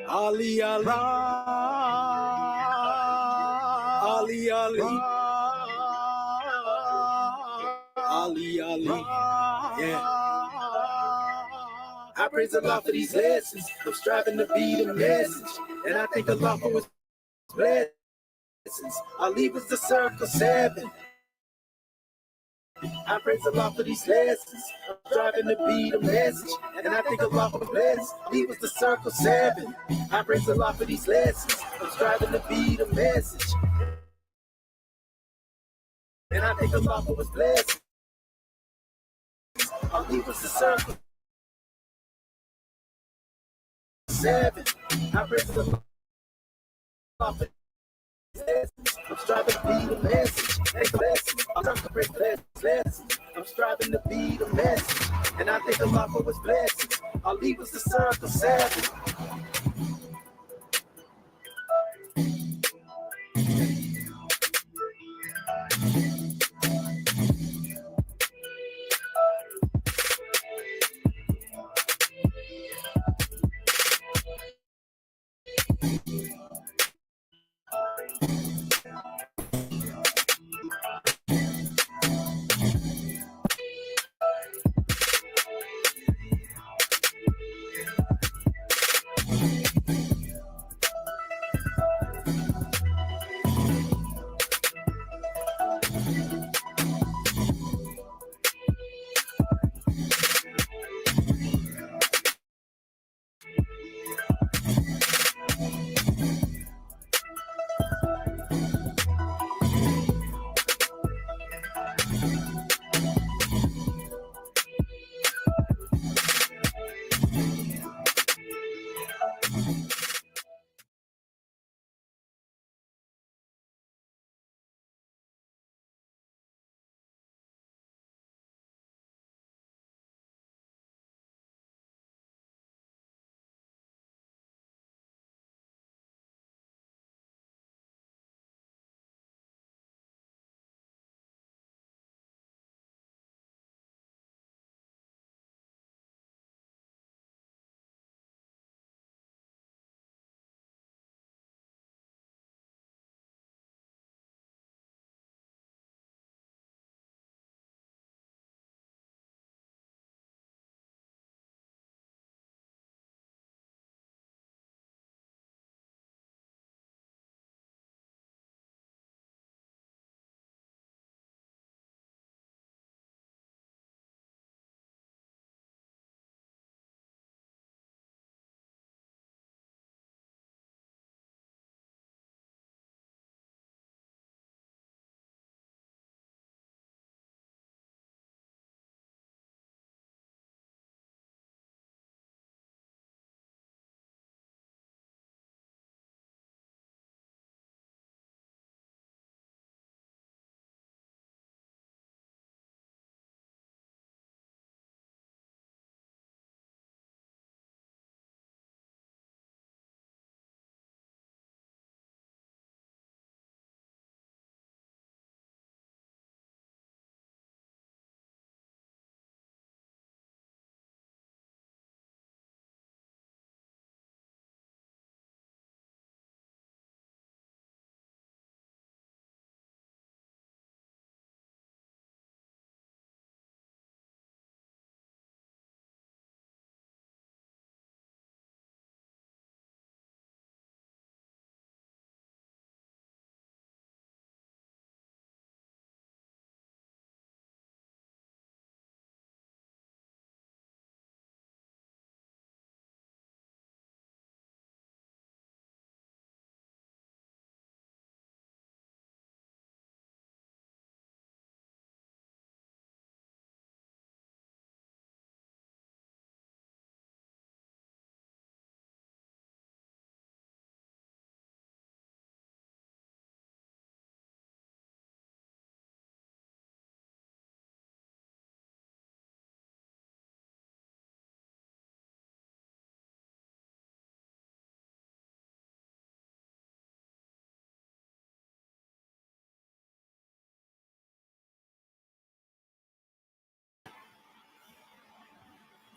Ali, Ali, Ali, Ali, Ali, Ali, yeah. I praise Allah for these lessons. I'm striving to be the message, and I thank Allah for His blessings. Ali was the circle 7. I praise Allah for these lessons. I'm striving to be the message, and I thank Allah for His blessings. Ali was the circle 7. I praise Allah for these lessons. I'm striving to be the message, and I thank Allah for His blessings. Ali was the circle 7. I praise Allah for these lessons. I'm striving to be the message. Thank the blessings. I'm trying to break lessons. I'm striving to be the message, and I thank Allah for His blessings. Ali was the circle 7.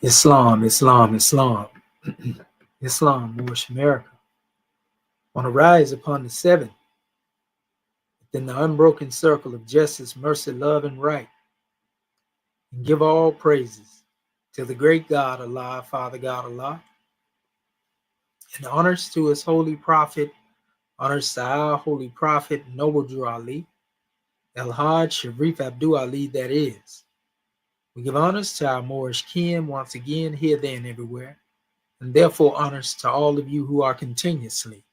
Islam, Islam, Islam. Islam, Moorish America, on a rise upon the seventh, within the unbroken circle of justice, mercy, love, and right, and give all praises to the great God, Allah, Father God, Allah, and honors to his holy prophet, honors to our holy prophet, Noble Drew Ali, El Hajj Sharif Abdul Ali, that is. We give honors to our Moorish kin once again, here, there, and everywhere, and therefore honors to all of you who are continuously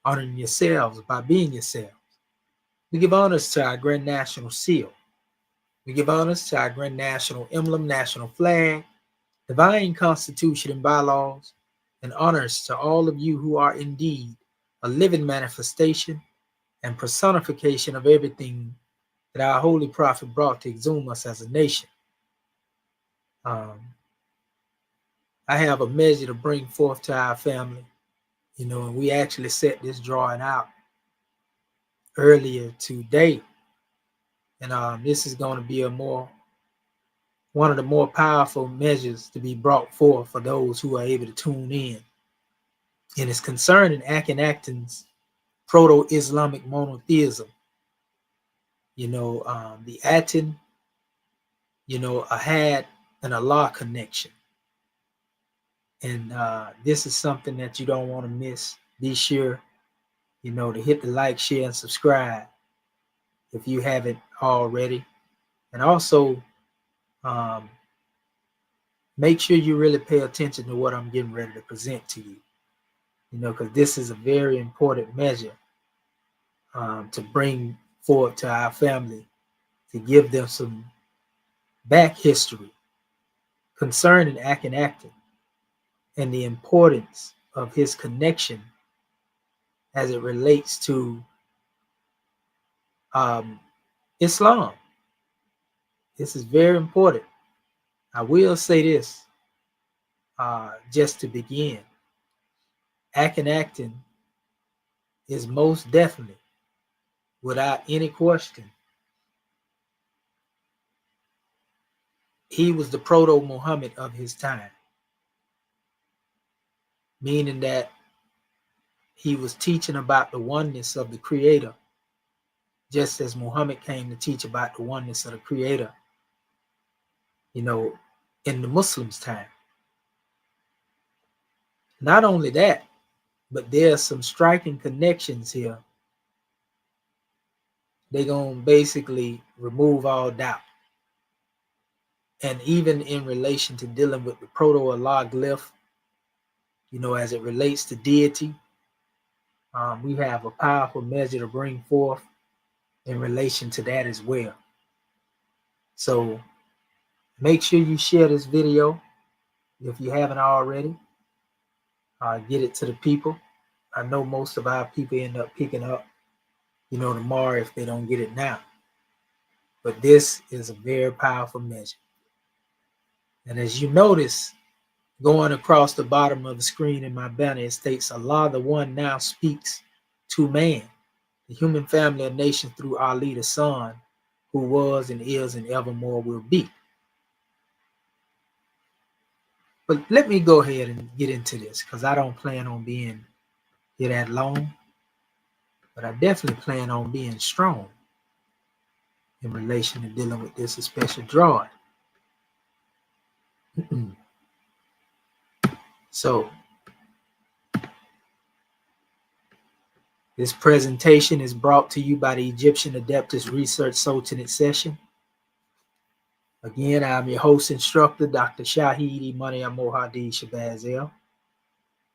honoring yourselves by being yourselves. We give honors to our Grand National Seal. We give honors to our Grand National Emblem, National Flag, Divine Constitution and bylaws, and honors to all of you who are indeed a living manifestation and personification of everything that our Holy Prophet brought to exhume us as a nation. I have a measure to bring forth to our family, and we actually set this drawing out earlier today. And this is going to be one of the more powerful measures to be brought forth for those who are able to tune in. And it's concerning Akhenaten's Proto-Islamic monotheism. The Aten, had an Allah connection. And this is something that you don't want to miss. Be sure, to hit the like, share, and subscribe if you haven't already. And also, make sure you really pay attention to what I'm getting ready to present to you, because this is a very important measure to bring forward to our family, to give them some back history concerning Akhenaten and the importance of his connection as it relates to Islam. This is very important. I will say this just to begin. Akhenaten is most definitely, without any question, he was the proto-Muhammad of his time, meaning that he was teaching about the oneness of the Creator, just as Muhammad came to teach about the oneness of the Creator, in the Muslims' time. Not only that, but there's some striking connections here. They're going to basically remove all doubt. And even in relation to dealing with the Proto-Allah glyph, as it relates to deity, we have a powerful measure to bring forth in relation to that as well. So make sure you share this video if you haven't already. Get it to the people. I know most of our people end up picking up, tomorrow if they don't get it now. But this is a very powerful measure. And as you notice, going across the bottom of the screen in my banner, it states, Allah the One now speaks to man, the human family of nations through Ali the Son, who was and is and evermore will be. But let me go ahead and get into this, because I don't plan on being here that long. But I definitely plan on being strong in relation to dealing with this special drawing. So, this presentation is brought to you by the Egyptian Adeptus Research Sultanate Session. Again, I'm your host instructor, Dr. Shahid Imani Mohadi Shabazel.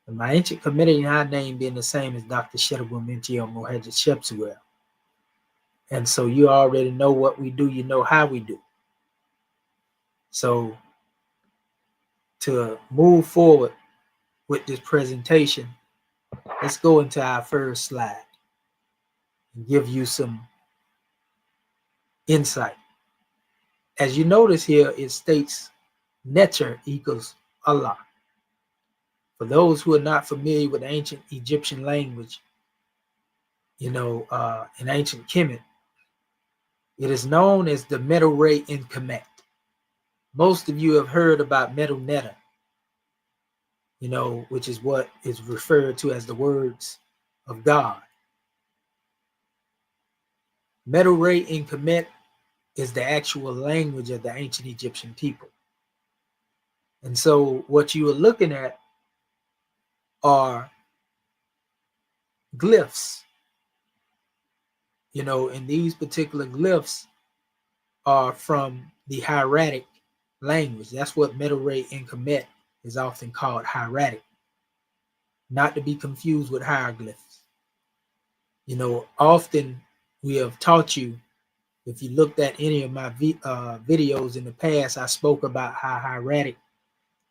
And my ancient community name being the same as Dr. Shedabum Mintio Mohajid Shepsuel. And so you already know what we do, you know how we do. So to move forward with this presentation, let's go into our first slide and give you some insight. As you notice here, it states Neter equals Allah. For those who are not familiar with ancient Egyptian language, in ancient Kemet, it is known as the Metal Ray in Kemet. Most of you have heard about Metal Netta, which is what is referred to as the words of God. Medu-Ray in Kemet is the actual language of the ancient Egyptian people. And so what you are looking at are glyphs, and these particular glyphs are from the hieratic language. That's what Medu-Ray in Kemet is often called, hieratic, not to be confused with hieroglyphs. Often we have taught you, if you looked at any of my videos in the past, I spoke about how hieratic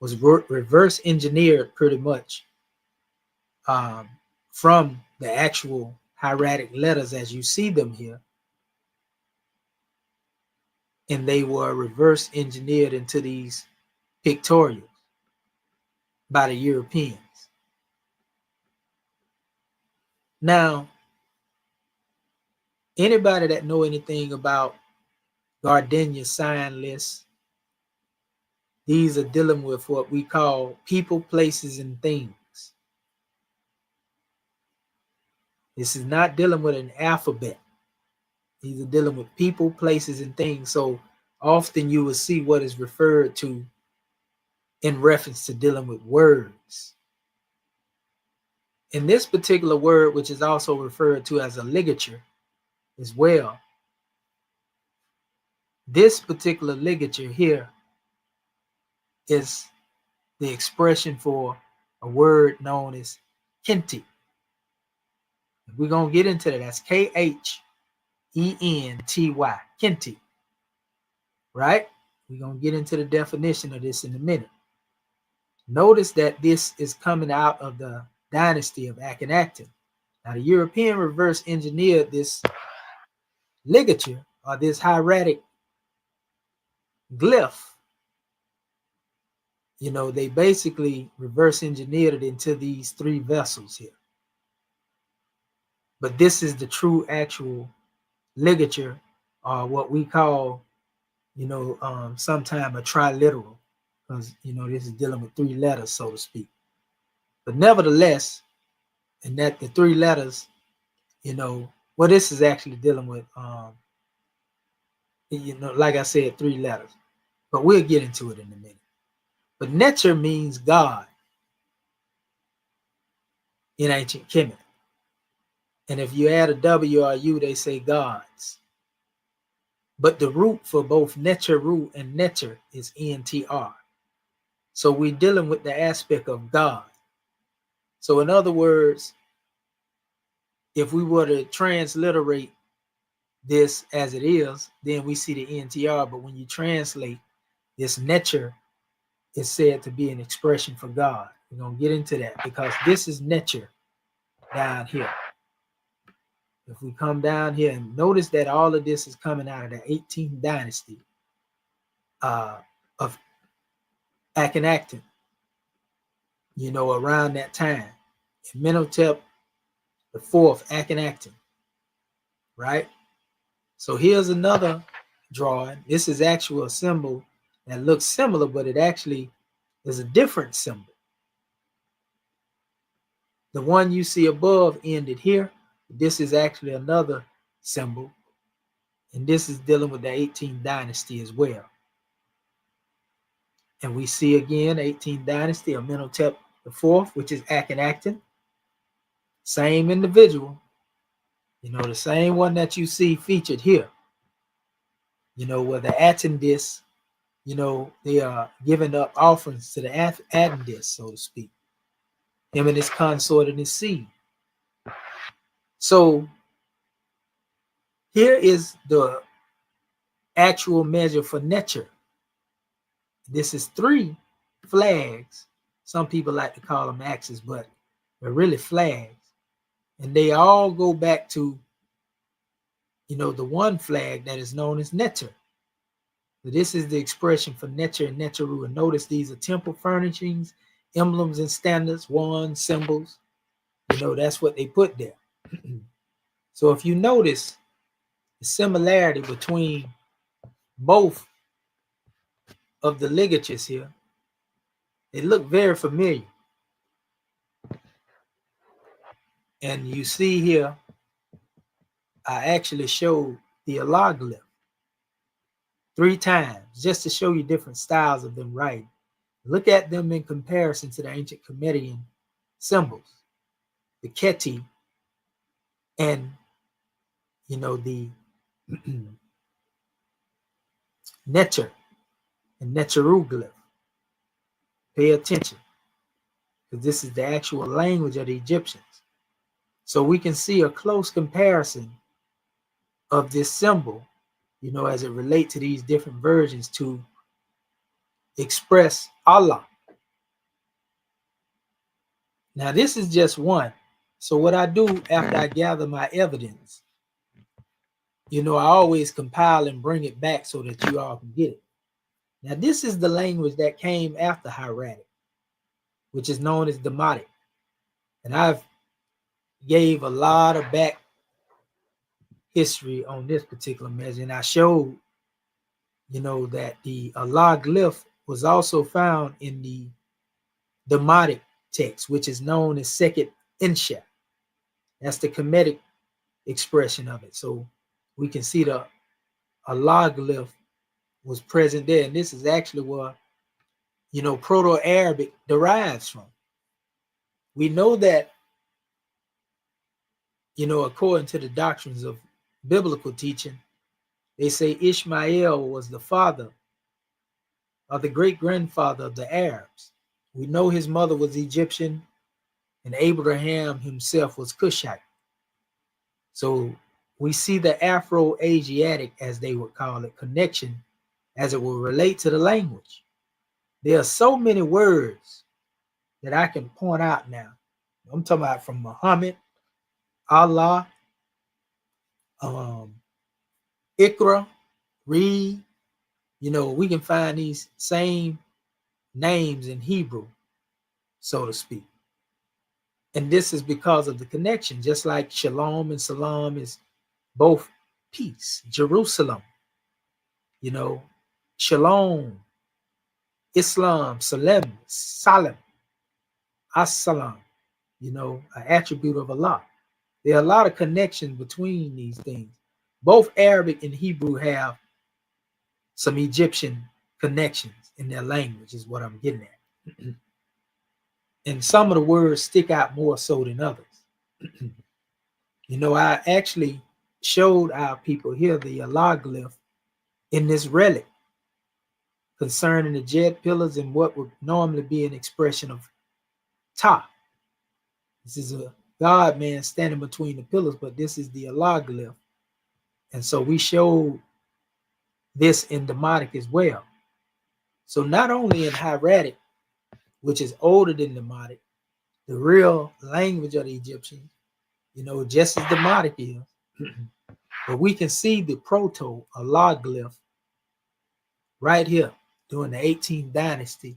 was reverse engineered pretty much from the actual hieratic letters as you see them here. And they were reverse engineered into these pictorials by the Europeans. Now, anybody that know anything about Gardenia sign lists, these are dealing with what we call people, places, and things. This is not dealing with an alphabet. These are dealing with people, places, and things. So often you will see what is referred to in reference to dealing with words. In this particular word, which is also referred to as a ligature as well, this particular ligature here is the expression for a word known as Kenti. We're going to get into that. That's Khenty, Kenti, right? We're going to get into the definition of this in a minute. Notice that this is coming out of the dynasty of Akhenaten. Now, the European reverse engineered this ligature, or this hieratic glyph. They basically reverse engineered it into these three vessels here. But this is the true actual ligature, or what we call, sometime a triliteral, because, this is dealing with three letters, so to speak. But nevertheless, and that the three letters, well, this is actually dealing with, like I said, three letters. But we'll get into it in a minute. But Neter means God in ancient Kemet. And if you add a W or U, they say gods. But the root for both Neteru and Neter is NTR. So we're dealing with the aspect of God. So in other words, if we were to transliterate this as it is, then we see the NTR. But when you translate this Neter, is said to be an expression for God. We're going to get into that because this is Neter down here. If we come down here and notice that all of this is coming out of the 18th dynasty of Akhenaten, around that time, Amenhotep the fourth Akhenaten, right? So here's another drawing. This is actually a symbol that looks similar, but it actually is a different symbol. The one you see above ended here. This is actually another symbol, and this is dealing with the 18th dynasty as well. And we see again 18th dynasty, Amenhotep the fourth, which is Akhenaten. Same individual, the same one that you see featured here. Where the Aten disc, they are giving up offerings to the Aten disc, so to speak. Him and his consort and his seed. So here is the actual measure for Neter. This is three flags. Some people like to call them axes, but they're really flags. And they all go back to, the one flag that is known as Neter. So this is the expression for Neter and Neteru. And notice these are temple furnishings, emblems and standards, wands, symbols. That's what they put there. So if you notice the similarity between both of the ligatures here, they look very familiar. And you see here, I actually showed the Allah glyph 3 times just to show you different styles of them writing. Look at them in comparison to the ancient Kemetic symbols, the Keti, and the Neter and Neteru glyph. Pay attention, because this is the actual language of the Egyptians. So we can see a close comparison of this symbol, as it relates to these different versions to express Allah. Now, this is just one. So what I do after I gather my evidence, I always compile and bring it back so that you all can get it. Now, this is the language that came after hieratic, which is known as Demotic. And I've gave a lot of back history on this particular measure. And I showed, that the Allah glyph was also found in the Demotic text, which is known as Sekhet Insha. That's the Kemetic expression of it. So we can see the Allah glyph was present there. And this is actually where, Proto-Arabic derives from. We know that, according to the doctrines of biblical teaching, they say Ishmael was the father or the great-grandfather of the Arabs. We know his mother was Egyptian and Abraham himself was Cushite. So we see the Afro-Asiatic, as they would call it, connection as it will relate to the language. There are so many words that I can point out now. I'm talking about from Muhammad, Allah, Ikra, read. We can find these same names in Hebrew, so to speak. And this is because of the connection, just like Shalom and Salam is both peace. Jerusalem, Shalom, Islam, Salem, Salam, As-Salam, an attribute of Allah. There are a lot of connections between these things. Both Arabic and Hebrew have some Egyptian connections in their language, is what I'm getting at. And some of the words stick out more so than others. I actually showed our people here the Allah glyph in this relic concerning the jet pillars and what would normally be an expression of Ta. This is a God man standing between the pillars, but this is the Allah glyph. And so we showed this in Demotic as well. So not only in hieratic, which is older than Demotic, the real language of the Egyptians, just as Demotic is, but we can see the Proto Allah glyph right here during the 18th dynasty,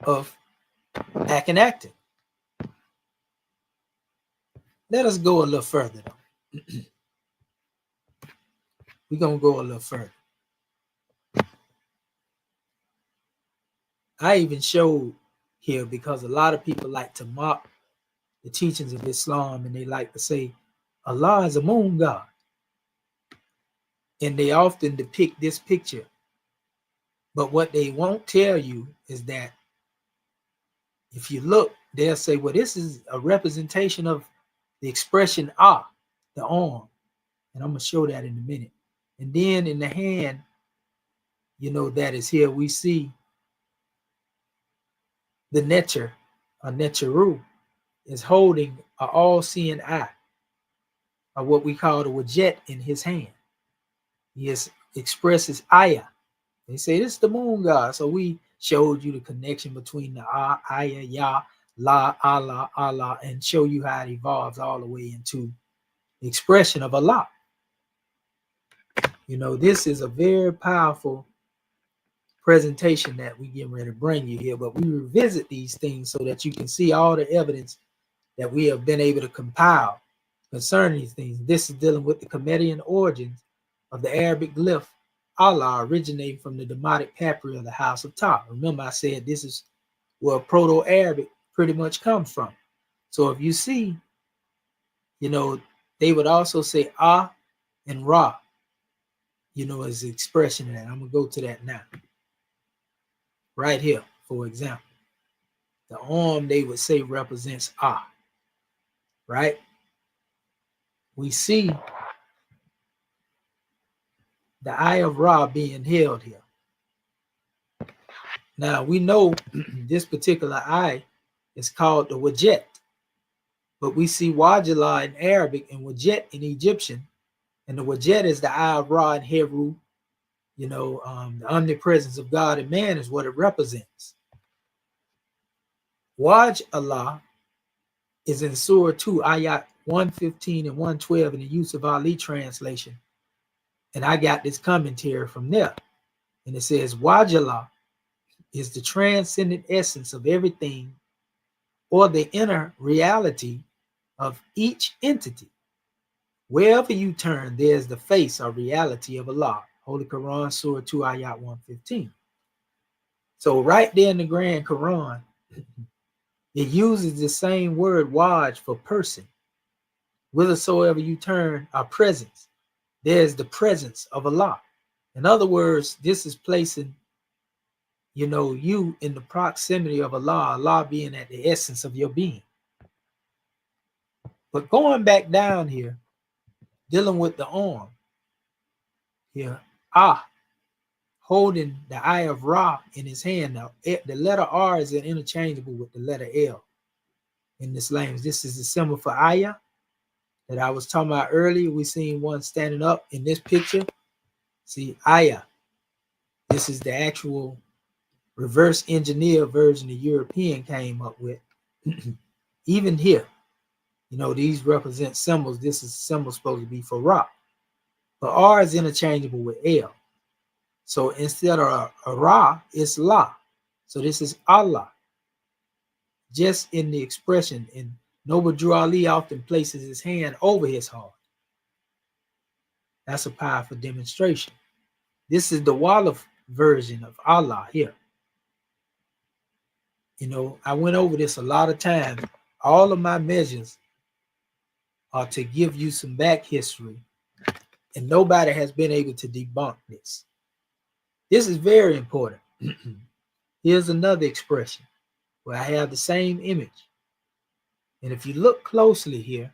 of Akhenaten. Let us go a little further though. We're going to go a little further. I even showed here, because a lot of people like to mock the teachings of Islam and they like to say Allah is a moon god. And they often depict this picture. But what they won't tell you is that if you look, they'll say, well, this is a representation of the expression Ah, the arm. And I'm going to show that in a minute. And then in the hand, that is here, we see the Neter, or Neteru, is holding an all-seeing eye, or what we call the Wajet, in his hand. He expresses Ayah. They say this is the moon god. So we showed you the connection between the Ayah, Yah, La, Allah, Allah, and show you how it evolves all the way into the expression of Allah. This is a very powerful presentation that we get ready to bring you here, but we revisit these things so that you can see all the evidence that we have been able to compile concerning these things. This is dealing with the Kemetic origins of the Arabic glyph Allah, originating from the Demotic papyri of the House of Ta. Remember, I said this is where Proto-Arabic pretty much comes from. So if you see, they would also say Ah and Ra, as the expression of that. I'm going to go to that now. Right here, for example. The arm, they would say, represents Ah, right? We see the eye of Ra being held here. Now, we know this particular eye is called the Wajet, but we see Wajala in Arabic and Wajet in Egyptian, and the Wajet is the eye of Ra in Hebrew. The omnipresence of God and man is what it represents. Waj Allah is in Surah 2, Ayat 115 and 112 in the Yusuf Ali translation. And I got this commentary from there. And it says, Wajala is the transcendent essence of everything, or the inner reality of each entity. Wherever you turn, there's the face or reality of Allah. Holy Quran, Surah 2, Ayat 115. So right there in the Grand Quran, it uses the same word waj for person. Whithersoever you turn, our presence, there's the presence of Allah. In other words, this is placing, you in the proximity of Allah, Allah being at the essence of your being. But going back down here, dealing with the arm, here, holding the eye of Ra in his hand. Now, the letter R is interchangeable with the letter L in this language. This is the symbol for ayah that I was talking about earlier. We seen one standing up in this picture. See, ayah. This is the actual reverse engineer version the European came up with. Even here, these represent symbols. This is symbol supposed to be for Ra. But R is interchangeable with L. So instead of a Ra, it's La. So this is Allah. Just in the expression, and Noble Drew Ali often places his hand over his heart. That's a powerful demonstration. This is the Wolof version of Allah here. I went over this a lot of times. All of my measures are to give you some back history, and nobody has been able to debunk this. This is very important. Here's another expression where I have the same image. And if you look closely here,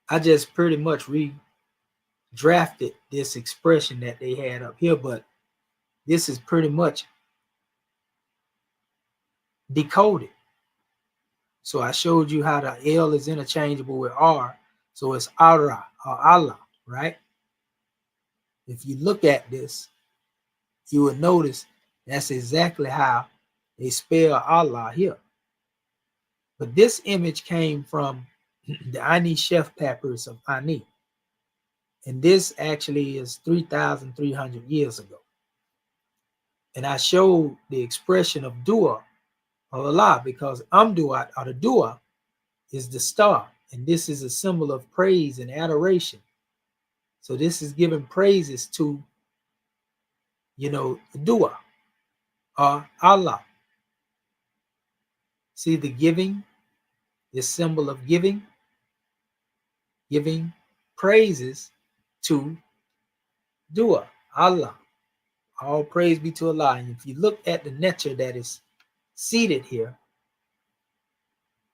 I just pretty much redrafted this expression that they had up here, but this is pretty much decoded. So I showed you how the L is interchangeable with R. So it's Ara or Allah, right? If you look at this, you would notice that's exactly how they spell Allah here. But this image came from the Ani Chef papyrus of Ani. And this actually is 3,300 years ago. And I showed the expression of dua of Allah because Amduat or the dua is the star. And this is a symbol of praise and adoration. So this is giving praises to, dua or Allah. See the giving, this symbol of giving praises to dua, Allah. All praise be to Allah. And if you look at the nature that is seated here,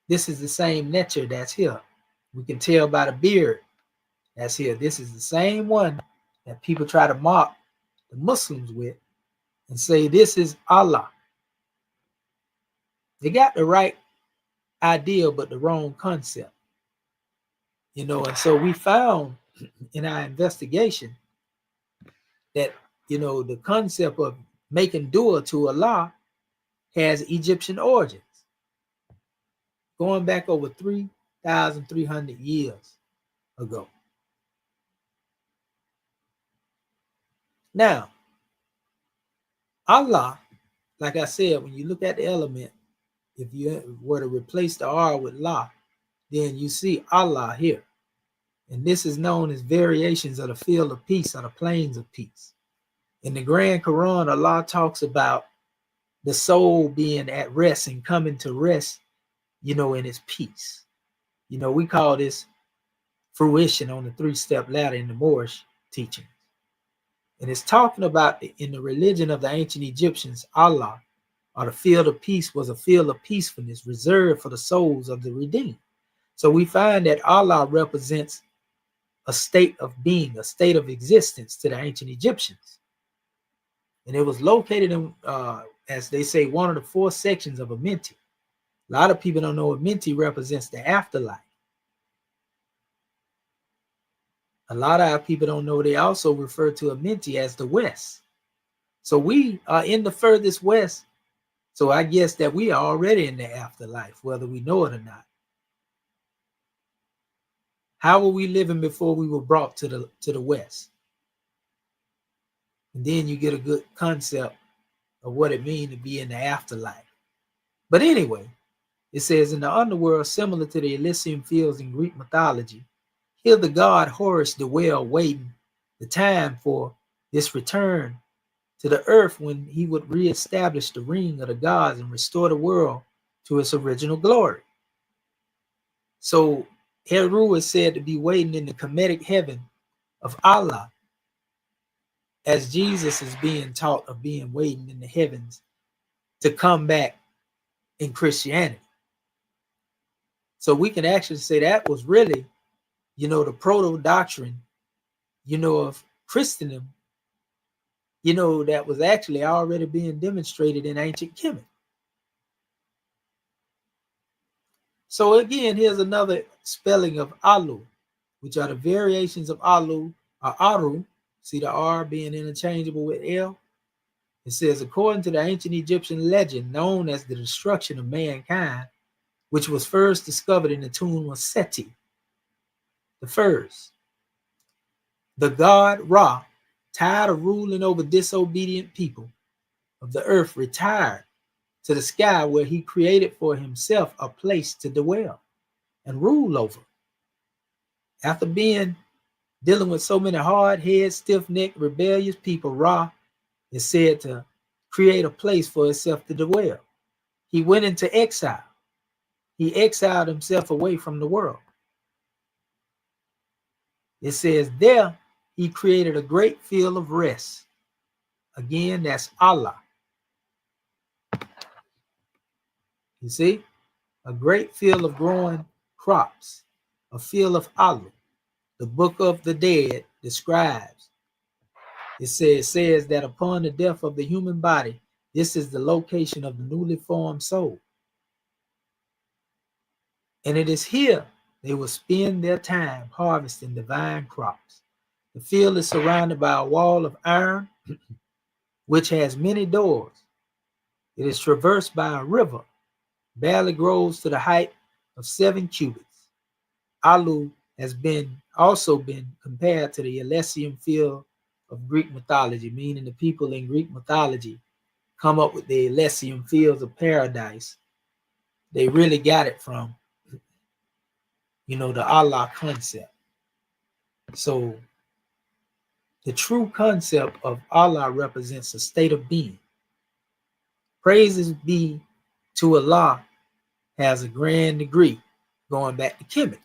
this is the same nature that's here. We can tell by the beard that's here. This is the same one that people try to mock the Muslims with and say this is Allah. They got the right idea, but the wrong concept. And so we found in our investigation that, the concept of making dua to Allah has Egyptian origins, going back over 3,300 years ago. Now, Allah, like I said, when you look at the element, if you were to replace the R with La, then you see Allah here. And this is known as variations of the field of peace or the plains of peace. In the Grand Quran, Allah talks about the soul being at rest and coming to rest, in its peace. We call this fruition on the three-step ladder in the Moorish teachings. And it's talking about in the religion of the ancient Egyptians, Allah, or the field of peace, was a field of peacefulness reserved for the souls of the redeemed. So we find that Allah represents a state of being, a state of existence to the ancient Egyptians. And it was located in, as they say, one of the four sections of Amenti. A lot of people don't know Amenti represents the afterlife. A lot of our people don't know they also refer to Amenti as the West. So we are in the furthest West. So I guess that we are already in the afterlife, whether we know it or not. How were we living before we were brought to the West? And then you get a good concept of what it means to be in the afterlife. But anyway, it says in the underworld, similar to the Elysian fields in Greek mythology, here the god Horus dwelled, waiting the time for this return to the earth when he would reestablish the ring of the gods and restore the world to its original glory. So Heru is said to be waiting in the Kemetic heaven of Allah, as Jesus is being taught of being waiting in the heavens to come back in Christianity. So we can actually say that was really, the proto doctrine, of Christendom, that was actually already being demonstrated in ancient Kemet. So again, here's another spelling of Alu, which are the variations of Alu or Aru. See the R being interchangeable with L? It says, according to the ancient Egyptian legend known as the destruction of mankind, which was first discovered in the tomb of Seti the first, the god Ra, tired of ruling over disobedient people of the earth, retired to the sky where he created for himself a place to dwell and rule over. After dealing with so many hard-headed, stiff-necked, rebellious people, Ra is said to create a place for himself to dwell. He went into exile. He exiled himself away from the world. It says there he created a great field of rest. Again, that's Allah. You see? A great field of growing crops. A field of Allah. The book of the dead describes. It says that upon the death of the human body, this is the location of the newly formed soul. And it is here they will spend their time harvesting divine crops. The field is surrounded by a wall of iron, which has many doors. It is traversed by a river, barely grows to the height of 7 cubits. Alu has also been compared to the Elysian field of Greek mythology, meaning the people in Greek mythology come up with the Elysian fields of paradise. They really got it from, the Allah concept. So the true concept of Allah represents a state of being. Praises be to Allah has a grand degree, going back to Kemet.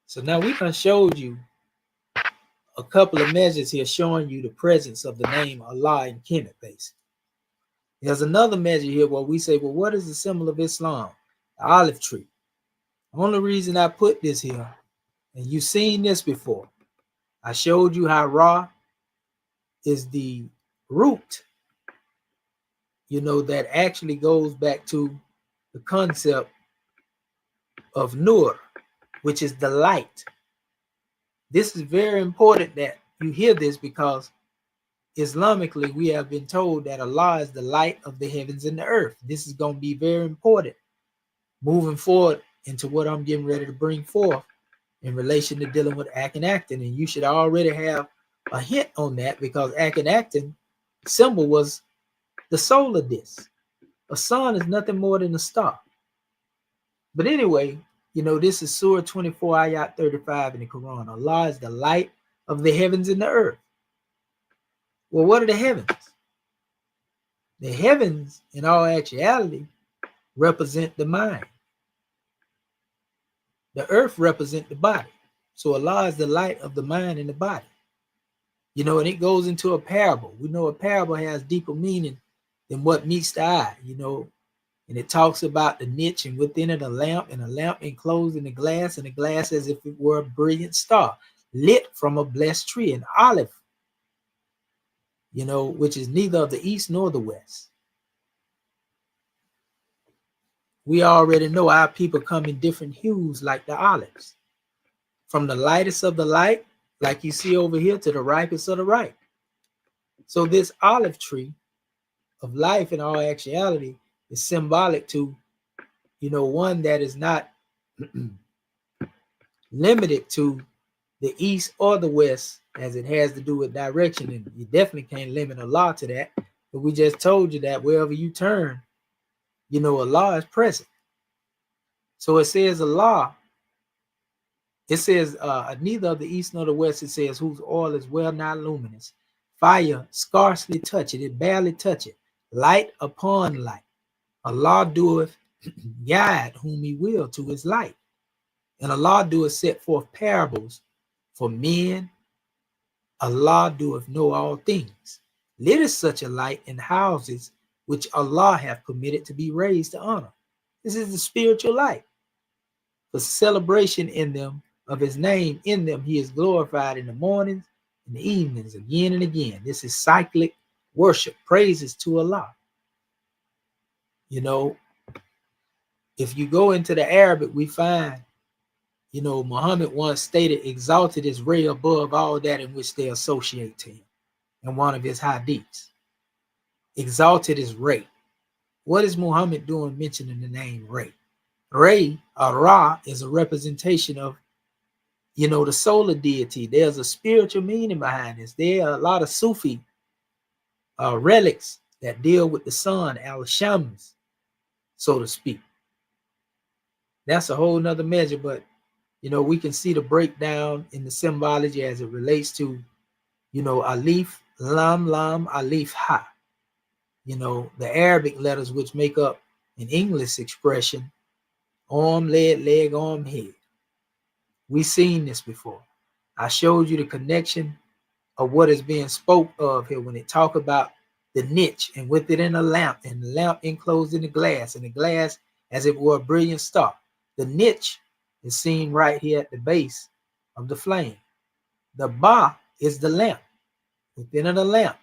So now we done showed you a couple of measures here showing you the presence of the name Allah in Kemet, basically. There's another measure here where we say, well, what is the symbol of Islam? The olive tree. The only reason I put this here, and you've seen this before, I showed you how Ra is the root, that actually goes back to the concept of Nur, which is the light. This is very important that you hear this, because Islamically, we have been told that Allah is the light of the heavens and the earth. This is going to be very important moving forward into what I'm getting ready to bring forth in relation to dealing with Akhenaten. And you should already have a hint on that, because Akhenaten symbol was the solar disk. A sun is nothing more than a star. But anyway, this is Surah 24, Ayat 35 in the Quran. Allah is the light of the heavens and the earth. Well, what are the heavens? The heavens, in all actuality, represent the mind. The earth represents the body. So Allah is the light of the mind and the body. You know, and it goes into a parable. We know a parable has deeper meaning than what meets the eye, you know. And it talks about the niche, and within it a lamp, and a lamp enclosed in the glass, and the glass as if it were a brilliant star, lit from a blessed tree, an olive, you know, which is neither of the east nor the west. We already know our people come in different hues like the olives, from the lightest of the light, like you see over here, to the ripest of the ripe. So this olive tree of life in all actuality is symbolic to, you know, one that is not limited to the east or the west, as it has to do with direction. And you definitely can't limit Allah to that. But we just told you that wherever you turn, you know, Allah is present. So it says Allah, it says neither of the east nor the west, it says, whose oil is well nigh luminous. Fire scarcely touch it, it barely touch it. Light upon light. Allah doeth guide whom he will to his light. And Allah doeth set forth parables for men. Allah doeth know all things. Lit is such a light in houses which Allah hath permitted to be raised to honor. This is the spiritual light. For celebration in them of his name, in them he is glorified in the mornings and the evenings, again and again. This is cyclic worship, praises to Allah. You know, if you go into the Arabic, we find, you know, Muhammad once stated, exalted his ray above all that in which they associate to him, in one of his hadiths. Exalted his ray. What is Muhammad doing mentioning the name Ray? Ray, or Ra, is a representation of, you know, the solar deity. There's a spiritual meaning behind this. There are a lot of Sufi relics that deal with the sun, al-Shams, so to speak. That's a whole nother measure, but, you know, we can see the breakdown in the symbology as it relates to, you know, Alif, Lam, Lam, Alif, Ha. You know, the Arabic letters which make up an English expression, arm, leg, arm, head. We've seen this before. I showed you the connection of what is being spoke of here when it talk about the niche and with it in a lamp, and the lamp enclosed in the glass, and the glass as if it were a brilliant star. The niche is seen right here at the base of the flame. The ba is the lamp, within the lamp,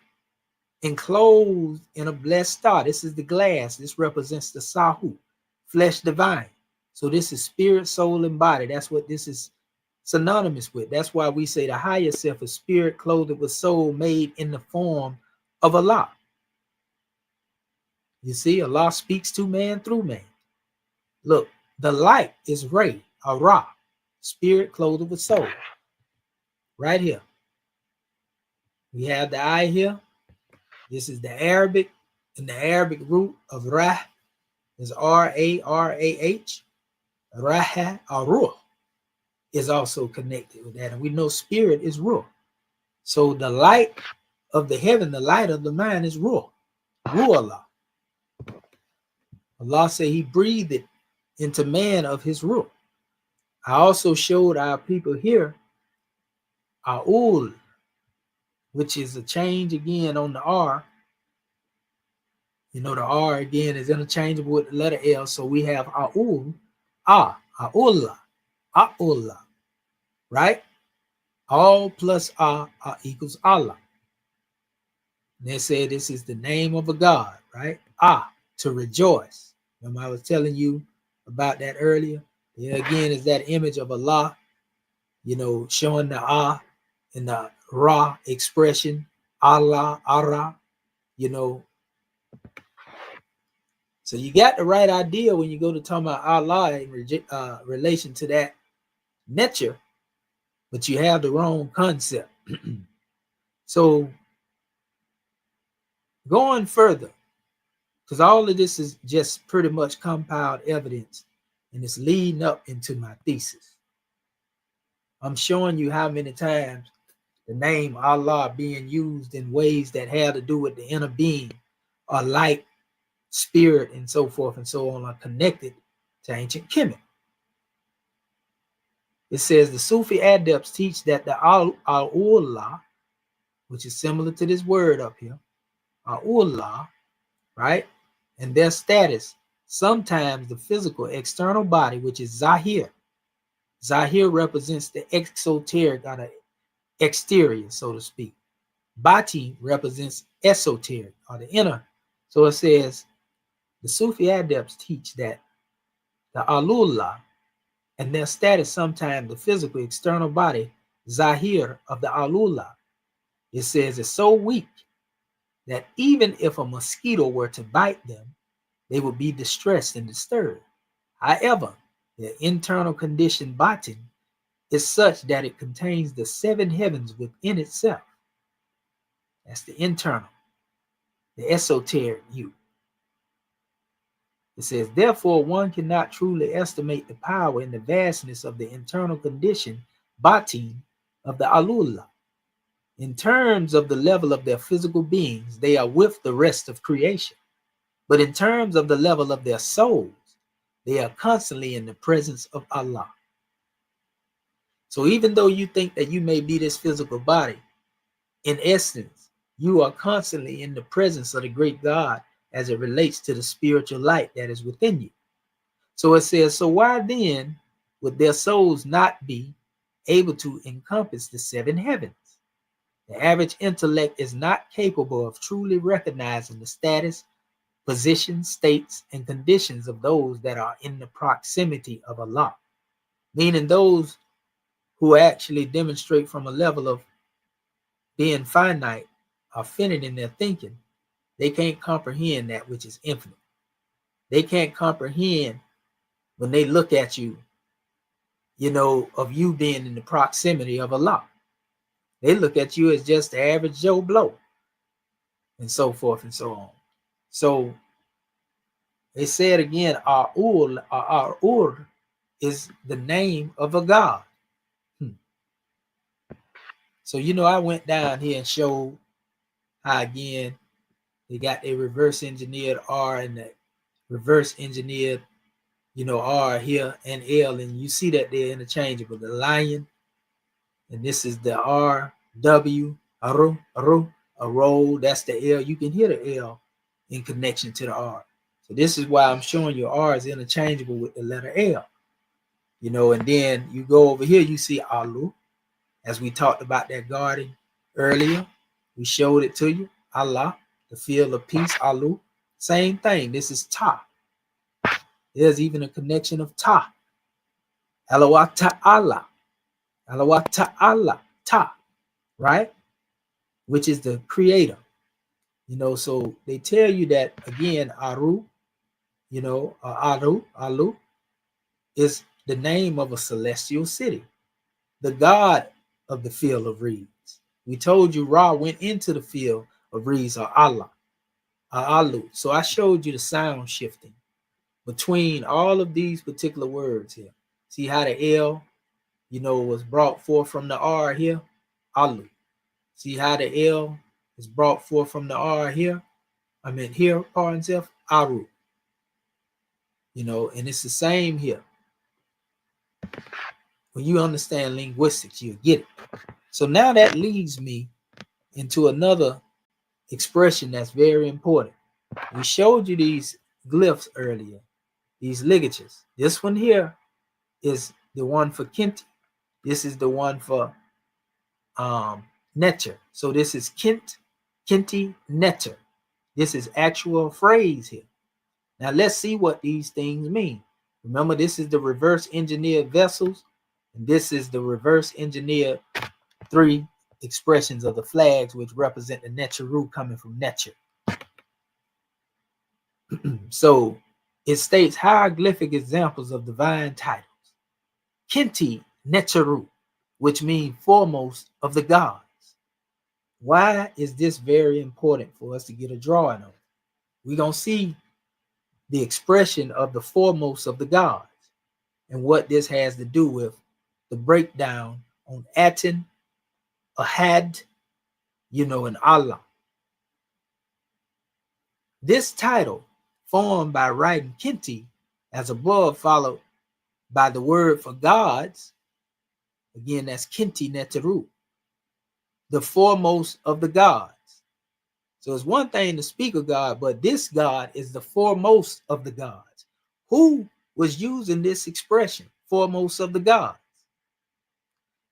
enclosed in a blessed star. This is the glass. This represents the Sahu, flesh divine. So this is spirit, soul, and body. That's what this is synonymous with. That's why we say the higher self is spirit clothed with soul, made in the form of Allah. You see, Allah speaks to man through man. Look, the light is Ray, or Ra, spirit clothed with soul. Right here. We have the eye here. This is the Arabic, and the Arabic root of Rah is R-A-R-A-H. Raha, or Ruh, is also connected with that. And we know spirit is Ruh. So the light of the heaven, the light of the mind is Ruh. Ruh Allah. Allah said he breathed it into man of his Ruh. I also showed our people here A'ul, which is a change again on the R. You know, the R again is interchangeable with the letter L. So we have A'ul, A'ullah, A'ullah, right? All plus A equals Allah. And they said this is the name of a God, right? To rejoice. Remember I was telling you about that earlier? Yeah, again, is that image of Allah, you know, showing the and the Ra expression, Allah, Ara, you know. So you got the right idea when you go to talk about Allah in relation to that nature, but you have the wrong concept. So going further, because all of this is just pretty much compiled evidence, and it's leading up into my thesis. I'm showing you how many times the name Allah being used in ways that have to do with the inner being, or light, spirit, and so forth and so on, are connected to ancient Kemet. It says the Sufi adepts teach that the Al-Ullah, which is similar to this word up here, Al-Ullah, right? And their status, sometimes the physical external body, which is Zahir. Zahir represents the exoteric or the exterior, so to speak. Bati represents esoteric or the inner. So it says the Sufi adepts teach that the Alullah and their status, sometimes the physical external body, Zahir of the Alullah, it says is so weak that even if a mosquito were to bite them, they would be distressed and disturbed. However, the internal condition Batin is such that it contains the 7 heavens within itself. That's the internal, the esoteric you. It says, therefore, one cannot truly estimate the power and the vastness of the internal condition, Batin, of the Alullah. In terms of the level of their physical beings, they are with the rest of creation. But in terms of the level of their souls, they are constantly in the presence of Allah. So even though you think that you may be this physical body, in essence, you are constantly in the presence of the great God as it relates to the spiritual light that is within you. So it says, so why then would their souls not be able to encompass the 7 heavens? The average intellect is not capable of truly recognizing the status, position, states, and conditions of those that are in the proximity of Allah, meaning those who actually demonstrate from a level of being finite or finite in their thinking. They can't comprehend that which is infinite. They can't comprehend when they look at you, of you being in the proximity of Allah. They look at you as just the average Joe Blow, and so forth and so on. So they said again, Ar-Ur is the name of a God. So, I went down here and showed how, again, they got a reverse engineered R and the reverse engineered, R here and L. And you see that they're interchangeable. The lion, and this is the R, W, Aru, a roll. That's the L. You can hear the L in connection to the R. So this is why I'm showing you R is interchangeable with the letter L. And then you go over here, you see Alu. As we talked about that garden earlier, we showed it to you. Allah, the field of peace, Alu. Same thing. This is Ta. There's even a connection of Ta. Alawata Allah. Alawata Allah. Ta. Right? Which is the creator. So they tell you that again, Aru, Alu is the name of a celestial city, the god of the field of reeds. We told you Ra went into the field of reeds, or Allah, Alu. So I showed you the sound shifting between all of these particular words here. See how the L, was brought forth from the R here, Alu. See how the L is brought forth from the R here? Here, R and self, Aru. And it's the same here. When you understand linguistics, you'll get it. So now that leads me into another expression that's very important. We showed you these glyphs earlier, these ligatures. This one here is the one for Kinti. This is the one for Netter. So this is Kint, Kinti, Netter. This is actual phrase here. Now let's see what these things mean. Remember, this is the reverse engineered vessels, and this is the reverse engineered 3 expressions of the flags, which represent the Netcheru coming from Netcher. So it states hieroglyphic examples of divine titles. Kinti Netcheru, which means foremost of the gods. Why is this very important for us to get a drawing on? We're going to see the expression of the foremost of the gods and what this has to do with the breakdown on Aten, Ahad, and Allah. This title, formed by writing Kinti as above, followed by the word for gods, Again, that's Kinti Neteru, the foremost of the gods. So it's one thing to speak of God, but this God is the foremost of the gods. Who was using this expression, foremost of the gods?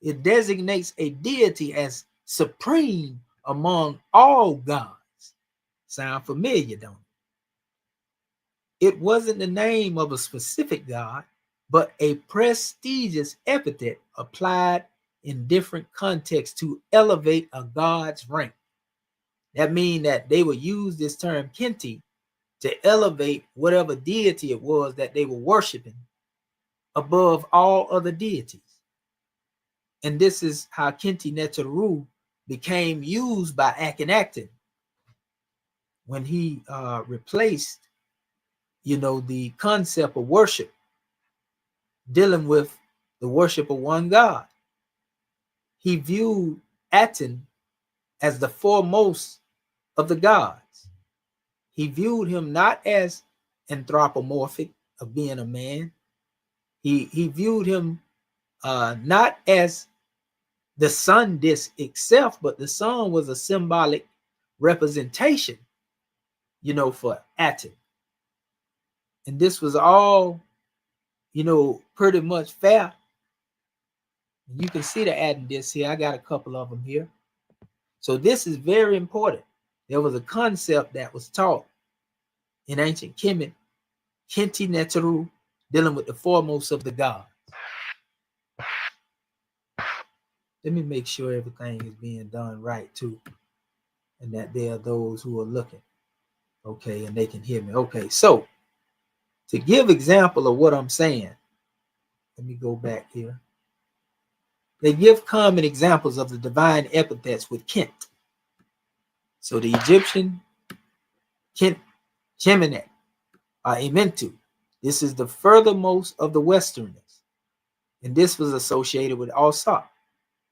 It designates a deity as supreme among all gods. Sound familiar, don't it? It wasn't the name of a specific god, but a prestigious epithet applied in different contexts to elevate a god's rank. That means that they would use this term Kinti to elevate whatever deity it was that they were worshiping above all other deities. And this is how Kinti Neteru became used by Akhenaten when he replaced, the concept of worship, dealing with the worship of one God. He viewed Aten as the foremost of the gods. He viewed him not as anthropomorphic, of being a man. He viewed him not as the sun disk itself, but the sun was a symbolic representation, for Aten. And this was all, pretty much fair. You can see the Aten disk here. I got a couple of them here. So this is very important. There was a concept that was taught in ancient Kemet, Kinti Neteru, dealing with the foremost of the gods. Let me make sure everything is being done right too, and that there are those who are looking, okay, and they can hear me. Okay, so to give example of what I'm saying, let me go back here. They give common examples of the divine epithets with Kent. So the Egyptian Kent, Kemet, Amentu. This is the furthermost of the westerners, and this was associated with Asa.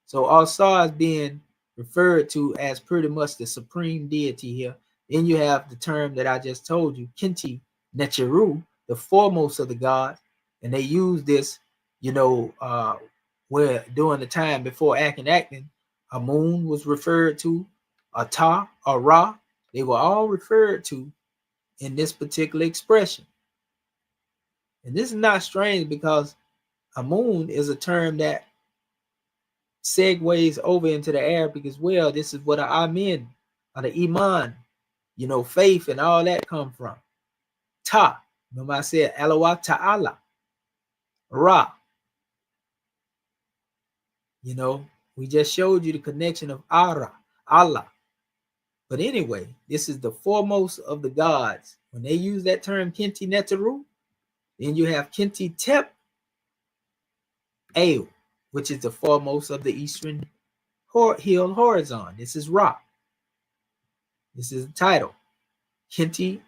So Asa is being referred to as pretty much the supreme deity here. Then you have the term that I just told you, Kinti Neteru, the foremost of the gods, and they use this, where during the time before Akhenaten, Amun was referred to, Ata, or Ra, they were all referred to in this particular expression. And this is not strange because Amun is a term that segues over into the Arabic as well. This is what the Amen, or the Iman, faith and all that come from. Ta, remember I said Alawa Ta'ala, Ra. We just showed you the connection of Ara, Allah. But anyway, this is the foremost of the gods. When they use that term Kinti Neteru, then you have Kinti Tep Ail, which is the foremost of the eastern hill horizon. This is Ra. This is the title. Kinti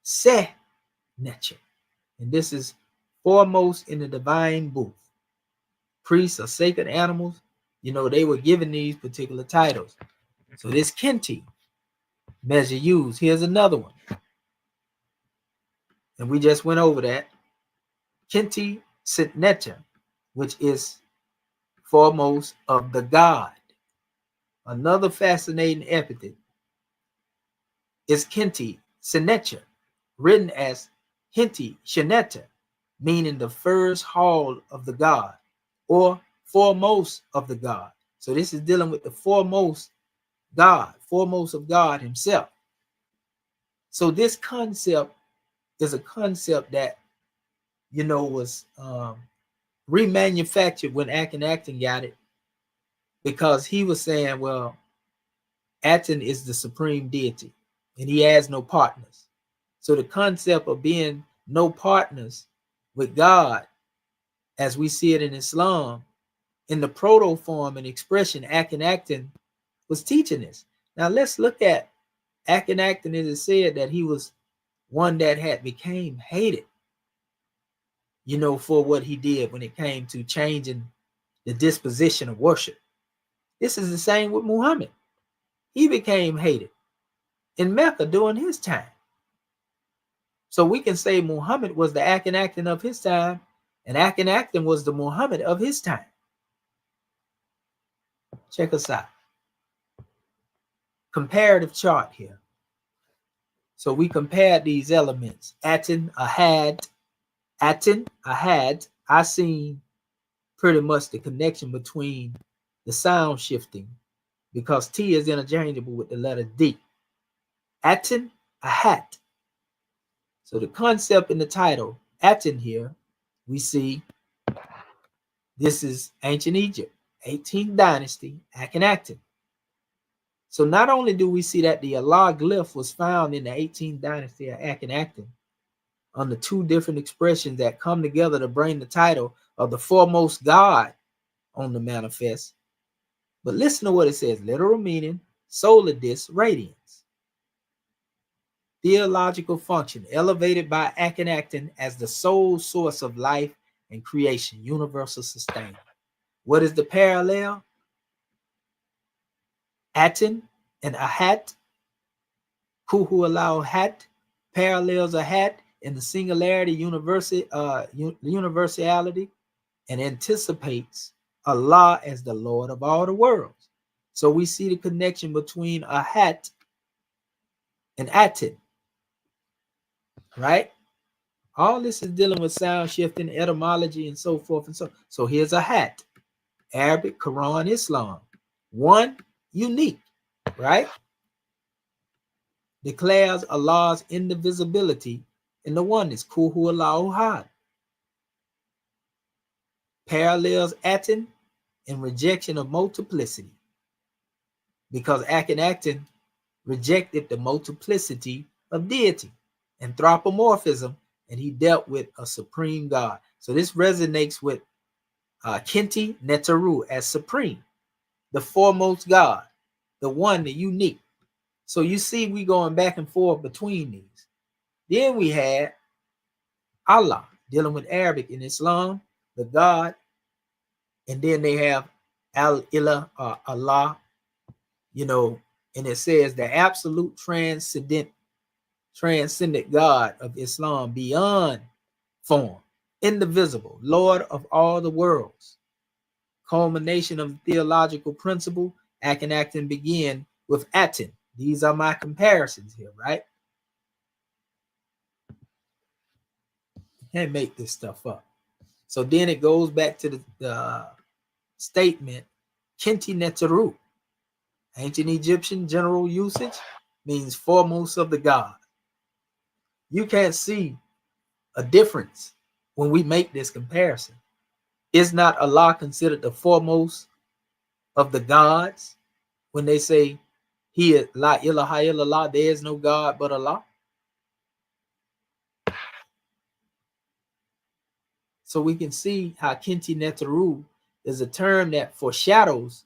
Se Neche. And this is foremost in the divine booth. Priests or sacred animals, they were given these particular titles. So this Kinti measure used. Here's another one. And we just went over that. Kinti Sitnecha, which is foremost of the god. Another fascinating epithet is Kinti Sinecha, written as Hinti Sheneta, meaning the first hall of the god, or foremost of the god. So this is dealing with the foremost God, foremost of God himself. So this concept is a concept that, was remanufactured when Akhenaten got it, because he was saying, well, Aten is the supreme deity and he has no partners. So the concept of being no partners with God, as we see it in Islam, in the Proto form and expression, Akhenaten was teaching this. Now let's look at Akhenaten. It is said that he was one that had became hated, for what he did when it came to changing the disposition of worship. This is the same with Muhammad. He became hated in Mecca during his time. So we can say Muhammad was the Akhenaten of his time, And Akhenaten was the Muhammad of his time. Check us out. Comparative chart here. So we compared these elements. Aten, Ahad. I seen pretty much the connection between the sound shifting because T is interchangeable with the letter D. Aten, Ahad. So the concept in the title, Aten here, we see this is ancient Egypt, 18th dynasty, Akhenaten. So not only do we see that the Allah glyph was found in the 18th dynasty of Akhenaten under two different expressions that come together to bring the title of the foremost God on the manifest, but listen to what it says, literal meaning, solar disk, radiance. Theological function, elevated by Akhenaten as the sole source of life and creation, universal sustainer. What is the parallel? Aten and Ahat, Kuhu Allahu Hat, parallels Ahat in the singularity, universality, and anticipates Allah as the Lord of all the worlds. So we see the connection between Ahat and Aten, right? All this is dealing with sound shifting, etymology, and so forth and so. So here's Ahat, Arabic, Quran, Islam. One, unique, right? Declares Allah's indivisibility in the oneness, Kuhu Allahu Ahad. Parallels Aten in rejection of multiplicity, because Akhenaten rejected the multiplicity of deity, anthropomorphism, and he dealt with a supreme God. So this resonates with Kenti Neteru as supreme, the foremost God, the one, the unique. So you see we going back and forth between these. Then we had Allah, dealing with Arabic and Islam, the God, and then they have Al-Ilah, Allah, and it says the absolute transcendent God of Islam, beyond form, indivisible, Lord of all the worlds. Culmination of the theological principle, Akhenaten begin with Aten. These are my comparisons here, right? You can't make this stuff up. So then it goes back to the statement, Kenti Neteru. Ancient Egyptian general usage means foremost of the God. You can't see a difference when we make this comparison. Is not Allah considered the foremost of the gods when they say He is La ilaha illallah, there is no God but Allah? So we can see how Kenti Neteru is a term that foreshadows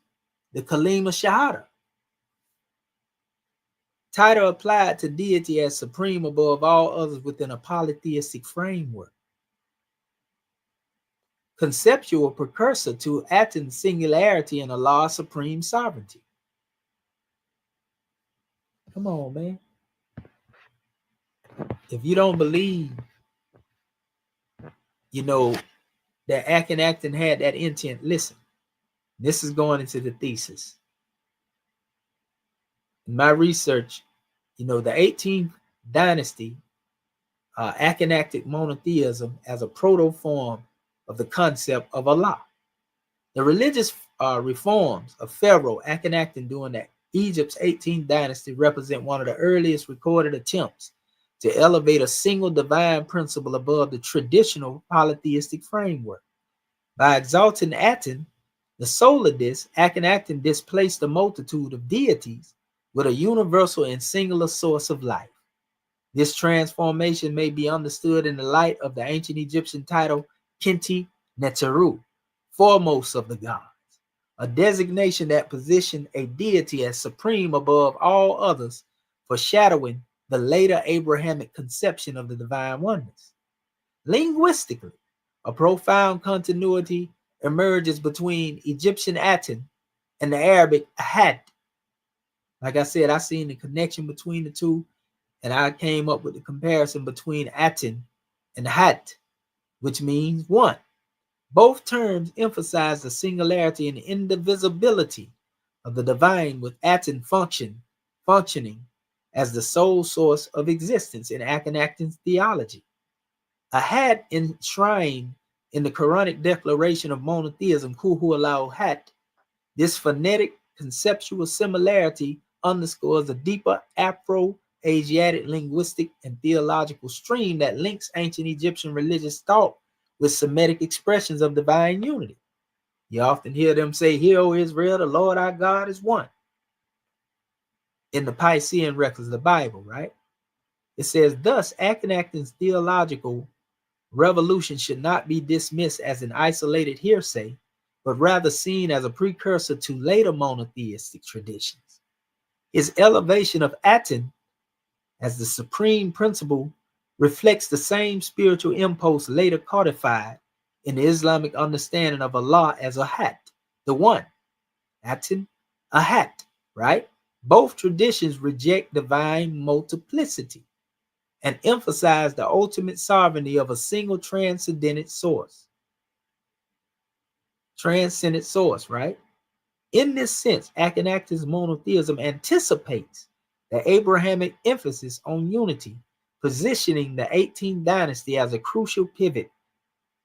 the Kalima Shahada. Title applied to deity as supreme above all others within a polytheistic framework. Conceptual precursor to Aten's singularity and Allah's supreme sovereignty. Come on, man. If you don't believe, that Akhenaten had that intent, listen. This is going into the thesis. In my research, the 18th dynasty, Akhenatic monotheism as a proto form of the concept of Allah. The religious reforms of Pharaoh Akhenaten during Egypt's 18th dynasty represent one of the earliest recorded attempts to elevate a single divine principle above the traditional polytheistic framework. By exalting Aten, the solar disk, Akhenaten displaced a multitude of deities with a universal and singular source of life. This transformation may be understood in the light of the ancient Egyptian title Kenti Neteru, foremost of the gods, a designation that positioned a deity as supreme above all others, foreshadowing the later Abrahamic conception of the divine oneness. Linguistically, a profound continuity emerges between Egyptian Aten and the Arabic Ahad. Like I said, I seen the connection between the two, and I came up with the comparison between Aten and Hat, which means one. Both terms emphasize the singularity and indivisibility of the divine, with Aten functioning as the sole source of existence in Akhenaten's theology. Ahad enshrined in the Quranic declaration of monotheism, Kuhu Allahu Hat, this phonetic conceptual similarity underscores a deeper Afro-Asiatic linguistic and theological stream that links ancient Egyptian religious thought with Semitic expressions of divine unity. You often hear them say, "Hear, O Israel, the Lord our God is one," in the Piscean records of the Bible, right? It says, thus, Akhenaten's theological revolution should not be dismissed as an isolated hearsay, but rather seen as a precursor to later monotheistic traditions. His elevation of Aten as the supreme principle reflects the same spiritual impulse later codified in the Islamic understanding of Allah as Ahad, the one, Aten, Ahad, right? Both traditions reject divine multiplicity and emphasize the ultimate sovereignty of a single transcendent source. Transcendent source, right? In this sense, Akhenaten's monotheism anticipates the Abrahamic emphasis on unity, positioning the 18th dynasty as a crucial pivot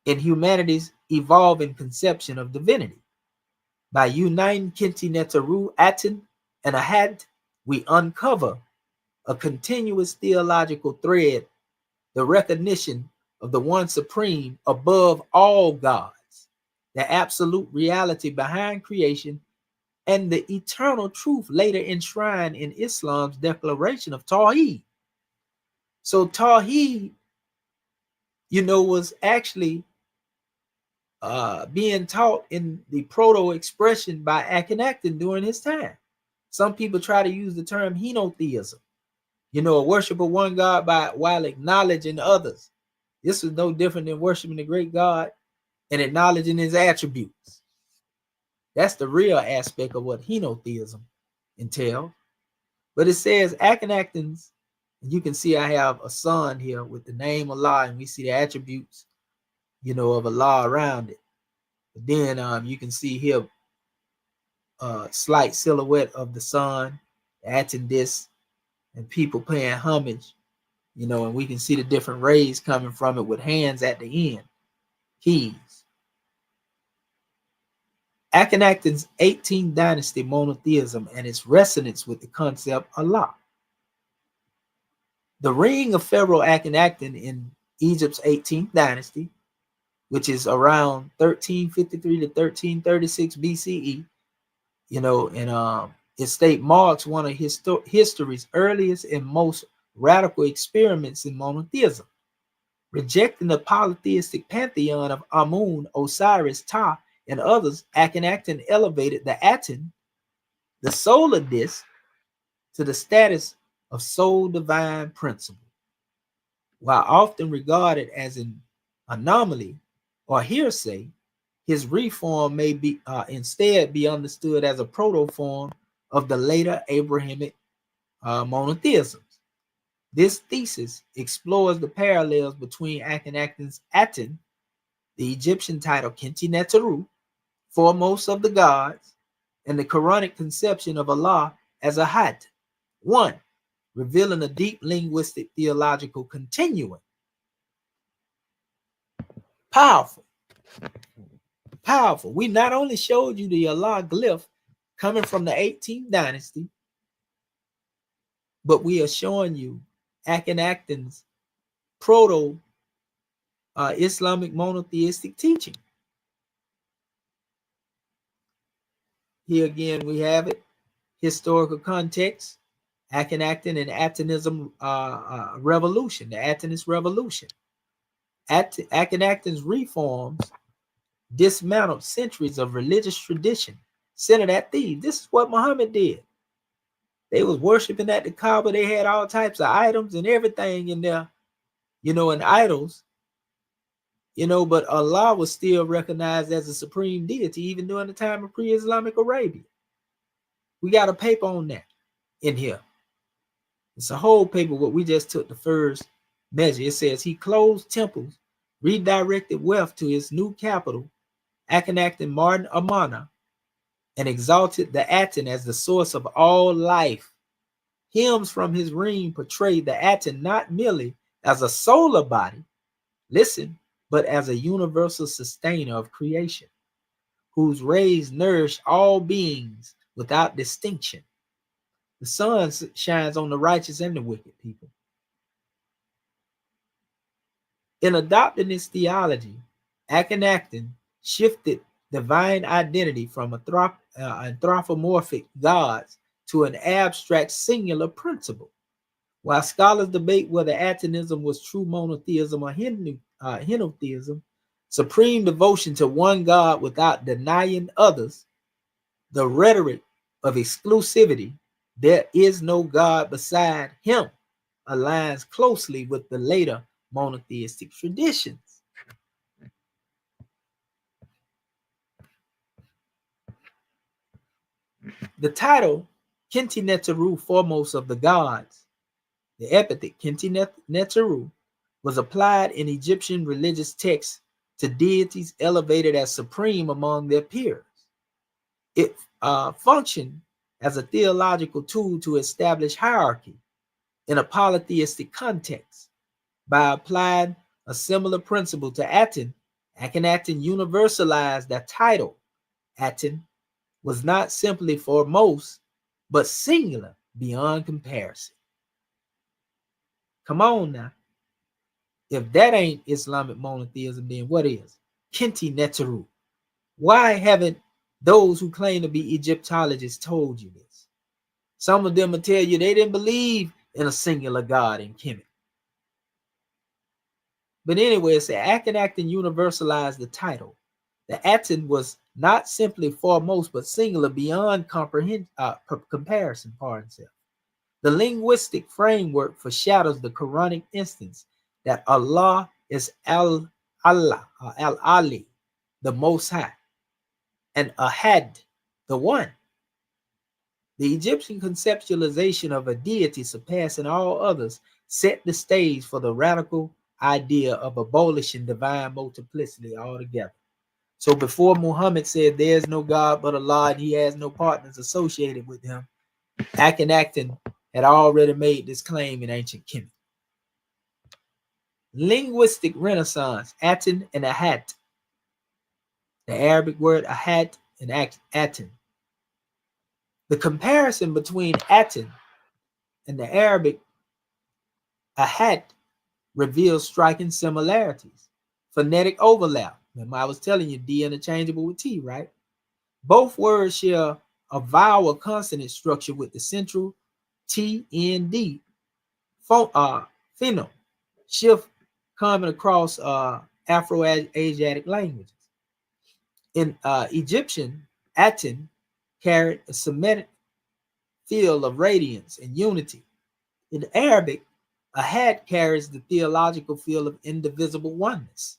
in humanity's evolving conception of divinity. By uniting Kinti Neteru, Aten, and Ahad, we uncover a continuous theological thread, the recognition of the one supreme above all gods, the absolute reality behind creation, and the eternal truth later enshrined in Islam's declaration of Tawheed. So Tawheed, was actually being taught in the Proto expression by Akhenaten during his time. Some people try to use the term henotheism, a worship of one God while acknowledging others. This was no different than worshiping the great God and acknowledging his attributes. That's the real aspect of what henotheism entails. But it says Akhenaten's, and you can see I have a sun here with the name Allah, and we see the attributes, of Allah around it. But then you can see here a slight silhouette of the sun, the Aten disk, and people paying homage, and we can see the different rays coming from it with hands at the end, keys. Akhenaten's 18th dynasty monotheism and its resonance with the concept Allah. The reign of Pharaoh Akhenaten in Egypt's 18th dynasty, which is around 1353 to 1336 BCE, and its state marks one of history's earliest and most radical experiments in monotheism. Rejecting the polytheistic pantheon of Amun, Osiris, Ptah, and others, Akhenaten elevated the Aten, the solar disk, to the status of sole divine principle. While often regarded as an anomaly or hearsay, his reform may be instead be understood as a proto-form of the later Abrahamic monotheisms. This thesis explores the parallels between Akhenaten's Aten, the Egyptian title Kinti Neteru, foremost of the gods, and the Quranic conception of Allah as Ahad, one, revealing a deep linguistic theological continuum. Powerful. Powerful. We not only showed you the Allah glyph coming from the 18th dynasty, but we are showing you Akhenaten's proto Islamic monotheistic teaching. Here again we have it. Historical context, Akhenaten and Atenism revolution, the Atenist revolution. Akhenaten's reforms dismantled centuries of religious tradition centered at Thebes. This is what Muhammad did. They was worshiping at the Kaaba. They had all types of items and everything in there, and idols, but Allah was still recognized as a supreme deity even during the time of pre-Islamic Arabia. We got a paper on that in here. It's a whole paper, what we just took the first measure. It says he closed temples, redirected wealth to his new capital, Akhenaten Martin Amana, and exalted the Aten as the source of all life. Hymns from his reign portrayed the Aten not merely as a solar body, listen, but as a universal sustainer of creation, whose rays nourish all beings without distinction. The sun shines on the righteous and the wicked people. In adopting this theology, Akhenaten shifted divine identity from anthropomorphic gods to an abstract singular principle. While scholars debate whether Atenism was true monotheism or henotheism, supreme devotion to one God without denying others, the rhetoric of exclusivity, there is no God beside him, aligns closely with the later monotheistic traditions. The title, Kenti Neteru, foremost of the gods, the epithet Kenti Neteru, was applied in Egyptian religious texts to deities elevated as supreme among their peers. It functioned as a theological tool to establish hierarchy in a polytheistic context. By applying a similar principle to Aten, Akhenaten universalized that title. Aten was not simply foremost, but singular beyond comparison. Come on now. If that ain't Islamic monotheism, then what is? Kenti Neteru. Why haven't those who claim to be Egyptologists told you this? Some of them will tell you they didn't believe in a singular God in Kemet. But anyway, it's Akhenaten universalized the title. The Aten was not simply foremost, but singular beyond comparison. The linguistic framework foreshadows the Quranic instance that Allah is Al-Ali, the Most High, and Ahad, the One. The Egyptian conceptualization of a deity surpassing all others set the stage for the radical idea of abolishing divine multiplicity altogether. So before Muhammad said there's no God but Allah and he has no partners associated with him, Akhenaten had already made this claim in ancient Kemet. Linguistic renaissance, Aten and Ahat. The Arabic word Ahat and Aten. The comparison between Aten and the Arabic Ahat reveals striking similarities. Phonetic overlap. Remember, I was telling you D interchangeable with T, right? Both words share a vowel consonant structure with the central TND phoneme shift common across Afro-Asiatic languages. In Egyptian, Aten carried a Semitic feel of radiance and unity. In Arabic, Ahad carries the theological feel of indivisible oneness.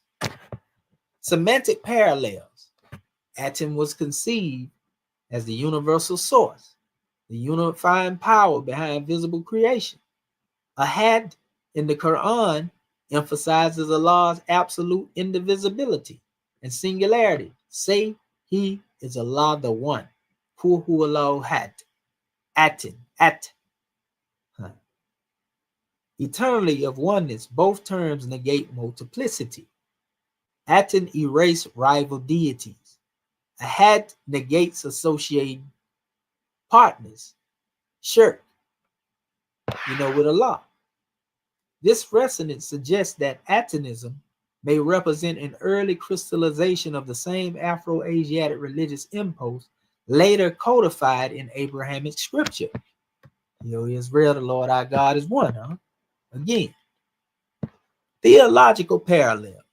Semantic parallels. Aten was conceived as the universal source, the unifying power behind visible creation. Ahad in the Quran emphasizes Allah's absolute indivisibility and singularity. Say He is Allah the One. Qul huwallahu ahad. Aten, at. Eternally of oneness, both terms negate multiplicity. Aten erase rival deities. Ahad negates associating partners. Shirk, with Allah. This resonance suggests that Atenism may represent an early crystallization of the same Afro-Asiatic religious impulse later codified in Abrahamic scripture. Israel, the Lord our God is one. Again, theological parallels.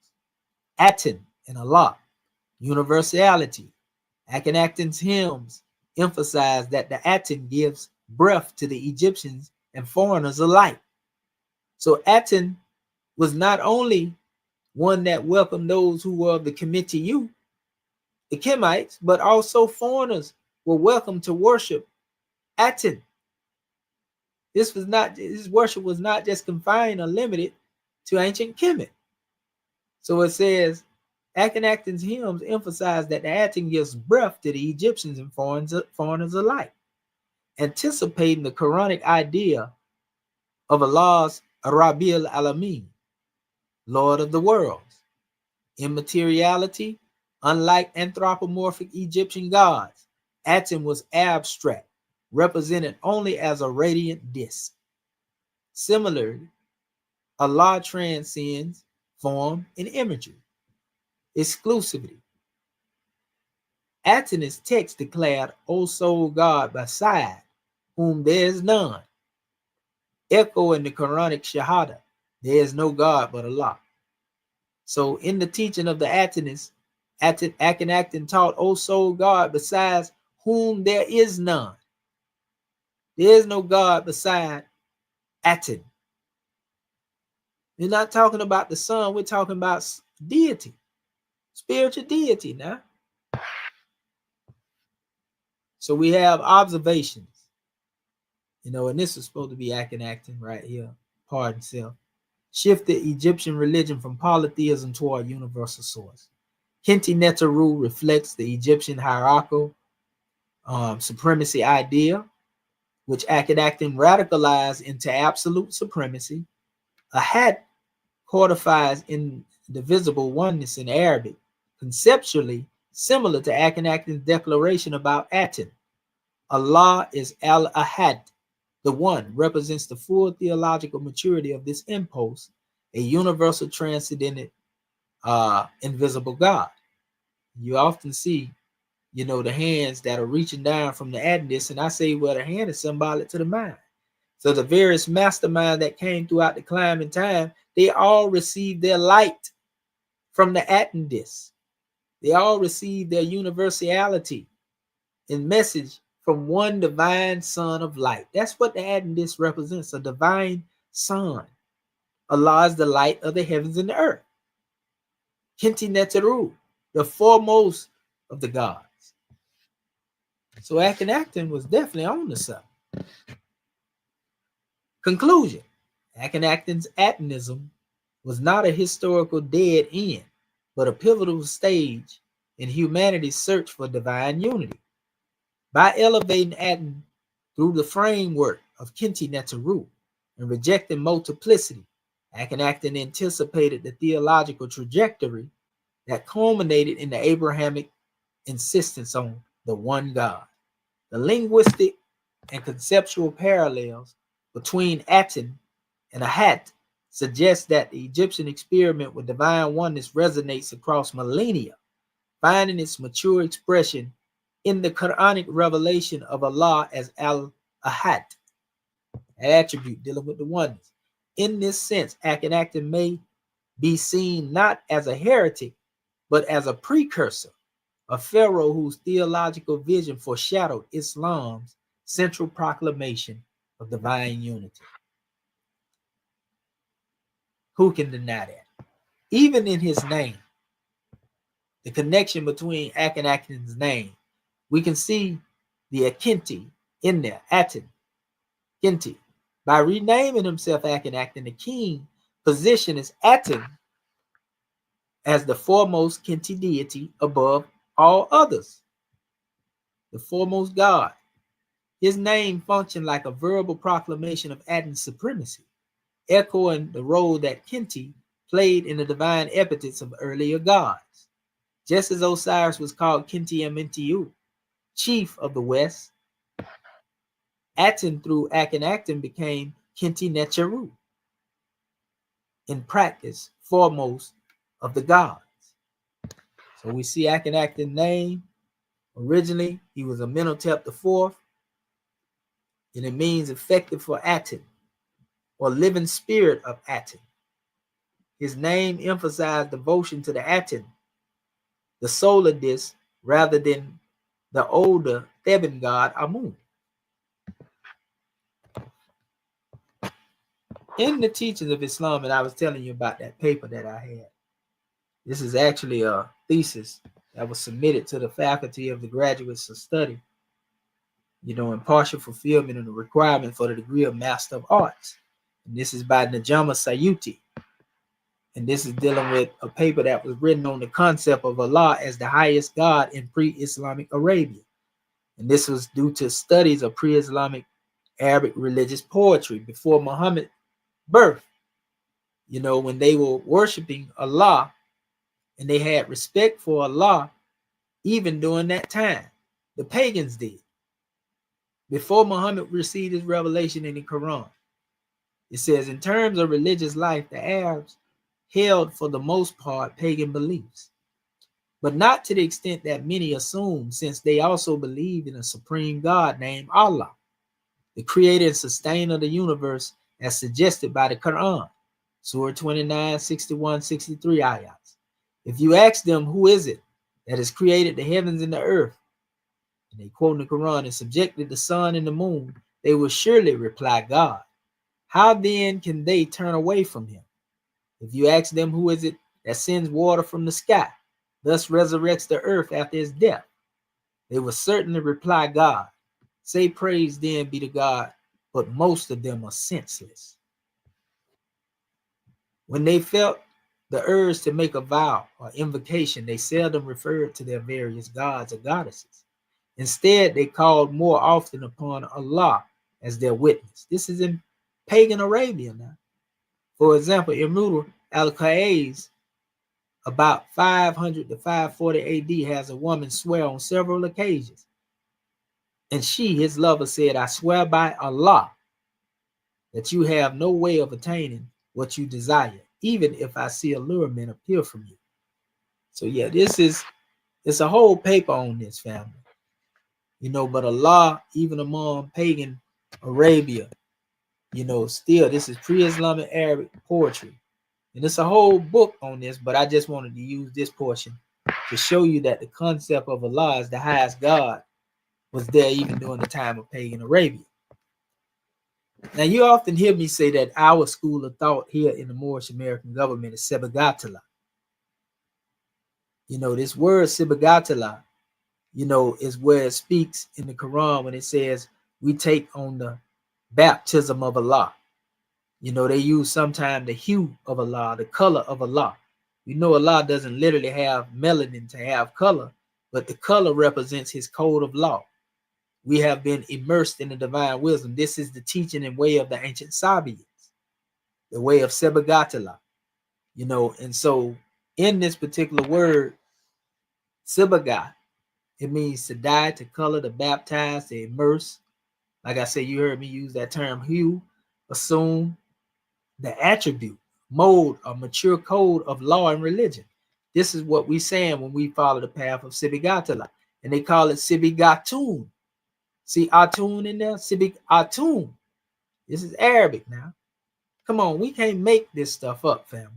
Aten and Allah, universality. Akhenaten's hymns emphasize that the Aten gives breath to the Egyptians and foreigners alike. So Aten was not only one that welcomed those who were of the Kemet, the Kemites, but also foreigners were welcome to worship Aten. This worship was not just confined or limited to ancient Kemet. So it says, Akhenaten's hymns emphasize that the Aten gives breath to the Egyptians and foreigners alike, anticipating the Quranic idea of Allah's Rabbil Alameen, Lord of the worlds. Immateriality, unlike anthropomorphic Egyptian gods, Aten was abstract, represented only as a radiant disk. Similarly, Allah transcends form and imagery, exclusivity. Aten's text declared, O sole God beside whom there is none, echoing the Quranic Shahada, there is no God but Allah. So in the teaching of the Atenists, Akhenaten taught, O sole God besides whom there is none. There is no God beside Aten. We're not talking about the sun, we're talking about deity, spiritual deity now. So we have observations, and this is supposed to be Akhenaten right here, pardon self. Shifted Egyptian religion from polytheism toward universal source. Khenti Neteru reflects the Egyptian hierarchical supremacy idea, which Akhenaten radicalized into absolute supremacy. Ahad codifies indivisible oneness in Arabic, conceptually similar to Akhenaten's declaration about Aten. Allah is Al-Ahad, the one, represents the full theological maturity of this impulse, a universal, transcendent, invisible God. You often see, the hands that are reaching down from the Adonist, and I say, well, the hand is symbolic to the mind. So the various masterminds that came throughout the climbing time, they all received their light from the Atendis. They all received their universality and message from one divine son of light. That's what the Atendis represents, a divine son. Allah is the light of the heavens and the earth. Khenti Neteru, the foremost of the gods. So Akhenaten was definitely on to something. Conclusion: Akhenaten's Atenism was not a historical dead end, but a pivotal stage in humanity's search for divine unity. By elevating Aten through the framework of Khenti Neteru and rejecting multiplicity, Akhenaten anticipated the theological trajectory that culminated in the Abrahamic insistence on the one God. The linguistic and conceptual parallels between Aten and Ahad suggests that the Egyptian experiment with divine oneness resonates across millennia, finding its mature expression in the Quranic revelation of Allah as Al-Ahad, an attribute dealing with the oneness. In this sense, Akhenaten may be seen not as a heretic, but as a precursor, a pharaoh whose theological vision foreshadowed Islam's central proclamation of divine unity. Who can deny that? Even in his name, the connection between Akhenaten's name, we can see the Akhenti in there, Aten, Khenti. By renaming himself Akhenaten, the king positions Aten as the foremost Khenti deity above all others, the foremost god. His name functioned like a verbal proclamation of Aten's supremacy, echoing the role that Khenti played in the divine epithets of earlier gods. Just as Osiris was called Khenti Amentiu, chief of the West, Aten through Akhenaten became Khenti Neteru, in practice, foremost of the gods. So we see Akhenaten's name. Originally, he was Amenhotep IV, and it means effective for Aten, or living spirit of Aten. His name emphasized devotion to the Aten, the solar disk, rather than the older Theban god Amun. In the teachings of Islam, and I was telling you about that paper that I had, this is actually a thesis that was submitted to the faculty of the graduates of study, in partial fulfillment of the requirement for the degree of Master of Arts. And this is by Najama Sayuti. And this is dealing with a paper that was written on the concept of Allah as the highest God in pre-Islamic Arabia. And this was due to studies of pre-Islamic Arabic religious poetry before Muhammad's birth. You know, when they were worshiping Allah and they had respect for Allah, even during that time, the pagans did. Before Muhammad received his revelation in the Quran, it says, in terms of religious life, the Arabs held for the most part pagan beliefs, but not to the extent that many assume, since they also believed in a supreme God named Allah, the creator and sustainer of the universe, as suggested by the Quran, Surah 29, 61, 63 ayats. If you ask them, who is it that has created the heavens and the earth, and they quote the Quran, and subjected the sun and the moon, they will surely reply, God. How then can they turn away from him? If you ask them, who is it that sends water from the sky, thus resurrects the earth after its death, they will certainly reply, God. Say praise then be to God, but most of them are senseless. When they felt the urge to make a vow or invocation, they seldom referred to their various gods or goddesses. Instead, they called more often upon Allah as their witness. This is in pagan Arabia now. For example, Imru al-Qais, about 500 to 540 AD, has a woman swear on several occasions. And she, his lover, said, I swear by Allah that you have no way of attaining what you desire, even if I see allurement appear from you. So yeah, it's a whole paper on this, family. You know, but Allah, even among pagan Arabia, you know, still, this is pre-Islamic Arabic poetry. And it's a whole book on this, but I just wanted to use this portion to show you that the concept of Allah as the highest God was there even during the time of pagan Arabia. Now, you often hear me say that our school of thought here in the Moorish American government is Sebagatala. You know, this word Sebagatala, you know, is where it speaks in the Quran when it says we take on the baptism of Allah. You know, they use sometimes the hue of Allah, the color of Allah. We know Allah doesn't literally have melanin to have color, but the color represents his code of law. We have been immersed in the divine wisdom. This is the teaching and way of the ancient Sabians, the way of Sebagatala. You know, and so in this particular word, Sebagat, it means to dye, to color, to baptize, to immerse. Like I said, you heard me use that term hue, assume, the attribute, mode, or mature code of law and religion. This is what we saying when we follow the path of Sibigatala. And they call it Sibigatun. See Atun in there? Sibigatun. This is Arabic now. Come on, we can't make this stuff up, family.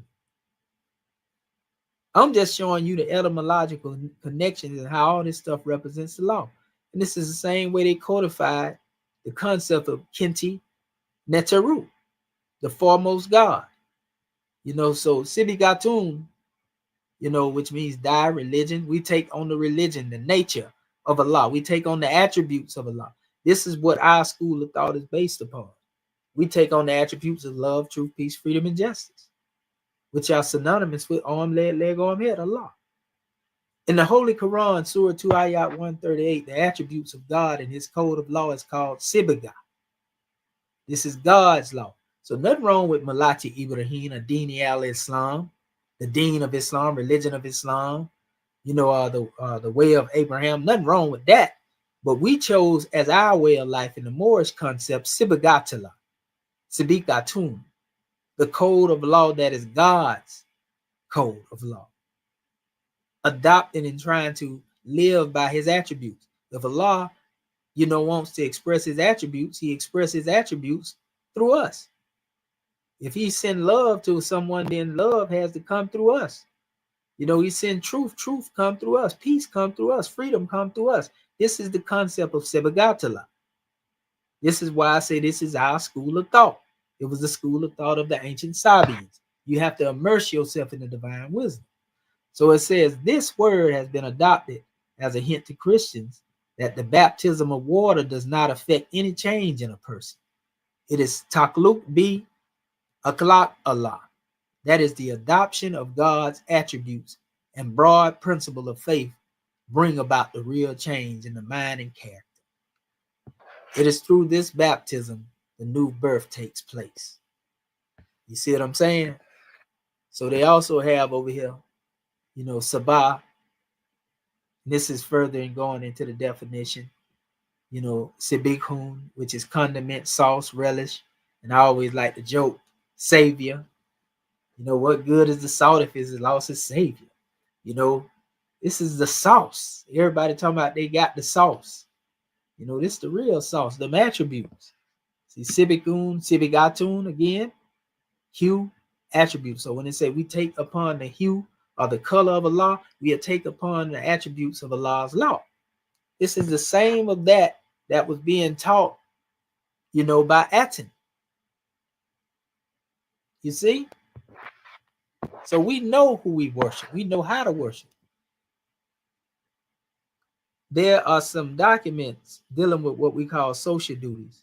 I'm just showing you the etymological connections and how all this stuff represents the law. And this is the same way they codified the concept of Kinti Neteru, the foremost God. You know, so Sibigatun, you know, which means die religion. We take on the religion, the nature of Allah. We take on the attributes of Allah. This is what our school of thought is based upon. We take on the attributes of love, truth, peace, freedom, and justice, which are synonymous with arm, leg, arm, head, Allah. In the Holy Quran, Surah 2, Ayat 138, the attributes of God and his code of law is called Sibaga. This is God's law. So nothing wrong with Malati Ibrahim, a Dini al-Islam, the Deen of Islam, religion of Islam, you know, the way of Abraham. Nothing wrong with that. But we chose as our way of life in the Moorish concept, Sibagatala, Sibigatun, the code of law that is God's code of law, adopting and trying to live by his attributes. If Allah, you know, wants to express his attributes, he expresses his attributes through us. If he send love to someone, then love has to come through us. You know, he send truth, truth come through us, peace come through us, freedom come through us. This is the concept of Sebagatala. This is why I say this is our school of thought. It was the school of thought of the ancient Sabians. You have to immerse yourself in the divine wisdom. So it says this word has been adopted as a hint to Christians that the baptism of water does not affect any change in a person. It is takluk bi akhlaq Allah, That is the adoption of God's attributes and broad principle of faith bring about the real change in the mind and character. It is through this baptism the new birth takes place. You see what I'm saying? So they also have over here, sabah. This is further in going into the definition. Sibikhun, which is condiment, sauce, relish. And I always like to joke, savior. What good is the salt if it's lost its savior? This is the sauce. Everybody talking about they got the sauce. This is the real sauce, the attributes. See, Sibikun, Sibigatun again, hue, attributes. So when they say we take upon the hue or the color of Allah, we take upon the attributes of Allah's law. This is the same of that was being taught, by Aten. You see? So we know who we worship. We know how to worship. There are some documents dealing with what we call social duties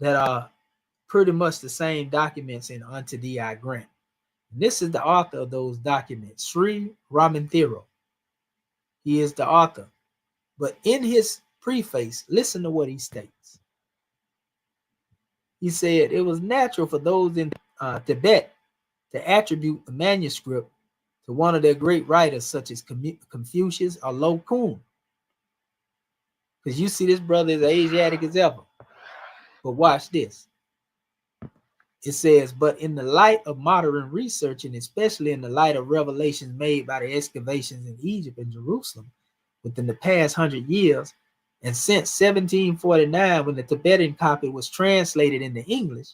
that are pretty much the same documents in Unto Thee I Grant. And this is the author of those documents, Sri Ramanthiro. He is the author. But in his preface, listen to what he states. He said, it was natural for those in Tibet to attribute the manuscript to one of their great writers, such as Confucius or Lo Kun. Because you see this brother is Asiatic as ever. But watch this. It says, but in the light of modern research, and especially in the light of revelations made by the excavations in Egypt and Jerusalem within the past 100 years, and since 1749, when the Tibetan copy was translated into English,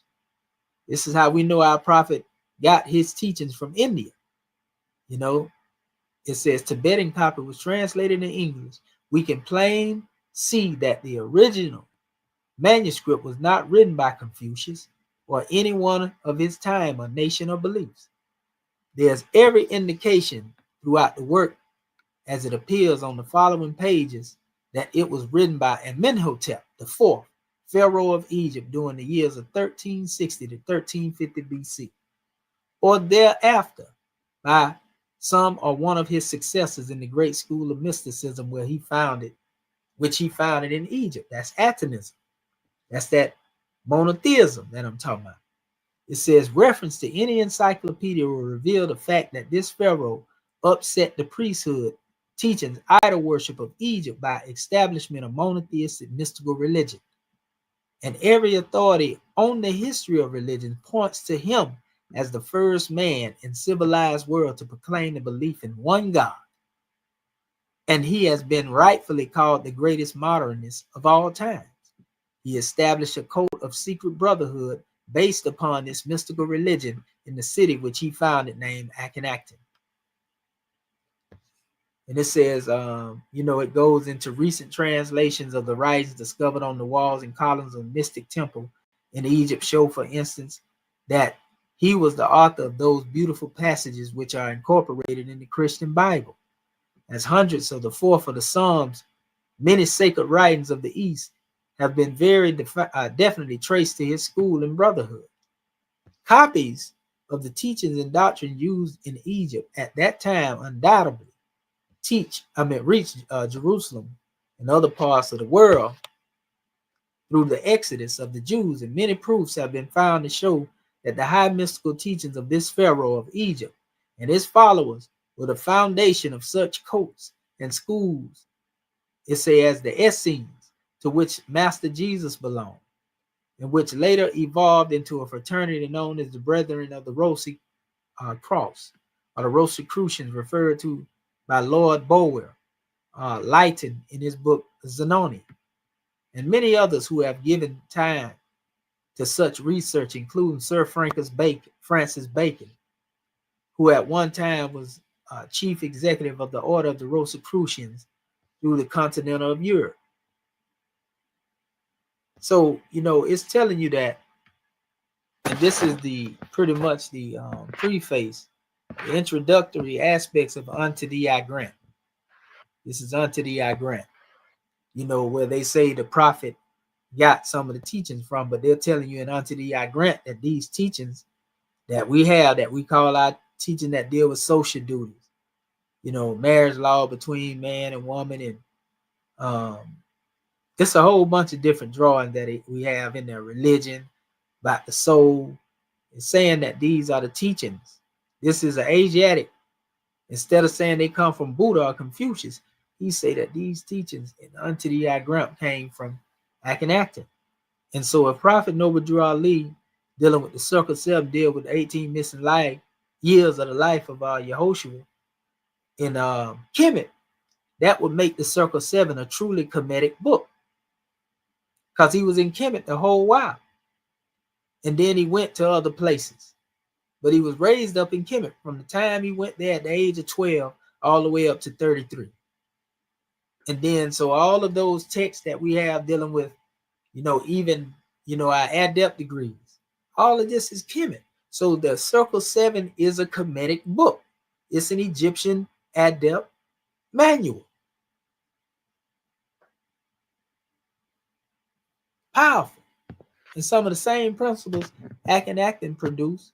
this is how we know our prophet got his teachings from India. It says Tibetan copy was translated into English. We can plainly see that the original manuscript was not written by Confucius or anyone of his time or nation or beliefs. There's every indication throughout the work, as it appears on the following pages, that it was written by Amenhotep IV, Pharaoh of Egypt, during the years of 1360 to 1350 BC, or thereafter by some or one of his successors in the great school of mysticism which he founded in Egypt. That's Atenism. That's that monotheism that I'm talking about. It says reference to any encyclopedia will reveal the fact that this pharaoh upset the priesthood teachings idol worship of Egypt by establishment of monotheistic mystical religion. And every authority on the history of religion points to him as the first man in civilized world to proclaim the belief in one God. And he has been rightfully called the greatest modernist of all times. He established a code of secret brotherhood based upon this mystical religion in the city which he founded named Akhenaten. And it says, it goes into recent translations of the writings discovered on the walls and columns of Mystic Temple in Egypt show, for instance, that he was the author of those beautiful passages which are incorporated in the Christian Bible. As hundreds of the fourth of the Psalms, many sacred writings of the East have been very definitely traced to his school and brotherhood. Copies of the teachings and doctrine used in Egypt at that time undoubtedly reached Jerusalem and other parts of the world through the exodus of the Jews, and many proofs have been found to show that the high mystical teachings of this Pharaoh of Egypt and his followers were the foundation of such cults and schools, it says, as the Essenes, to which Master Jesus belonged, and which later evolved into a fraternity known as the Brethren of the Rosy Cross, or the Rosicrucians, referred to by Lord Bulwer Lytton in his book Zanoni, and many others who have given time to such research, including Sir Francis Bacon, who at one time was chief executive of the Order of the Rosicrucians through the continent of Europe. So, it's telling you that, and this is pretty much the preface, the introductory aspects of Unto Thee I Grant. This is Unto Thee I Grant, where they say the prophet got some of the teachings from, but they're telling you in Unto Thee I Grant that these teachings that we have, that we call our teaching, that deal with social duties, marriage law between man and woman, and it's a whole bunch of different drawings that we have in their religion about the soul, and saying that these are the teachings. This is an Asiatic. Instead of saying they come from Buddha or Confucius, he say that these teachings unto the Agramp came from Akhenaten. And so if Prophet Noble Drew Ali, dealing with the circle 7, deal with the 18 missing years of the life of Yehoshua in Kemet, that would make the circle 7 a truly Kemetic book, because he was in Kemet the whole while. And then he went to other places. But he was raised up in Kemet from the time he went there at the age of 12 all the way up to 33. And then, so all of those texts that we have dealing with, even, our adept degrees, all of this is Kemet. So the Circle 7 is a Kemetic book. It's an Egyptian adept manual. Powerful. And some of the same principles Akhenaten produced,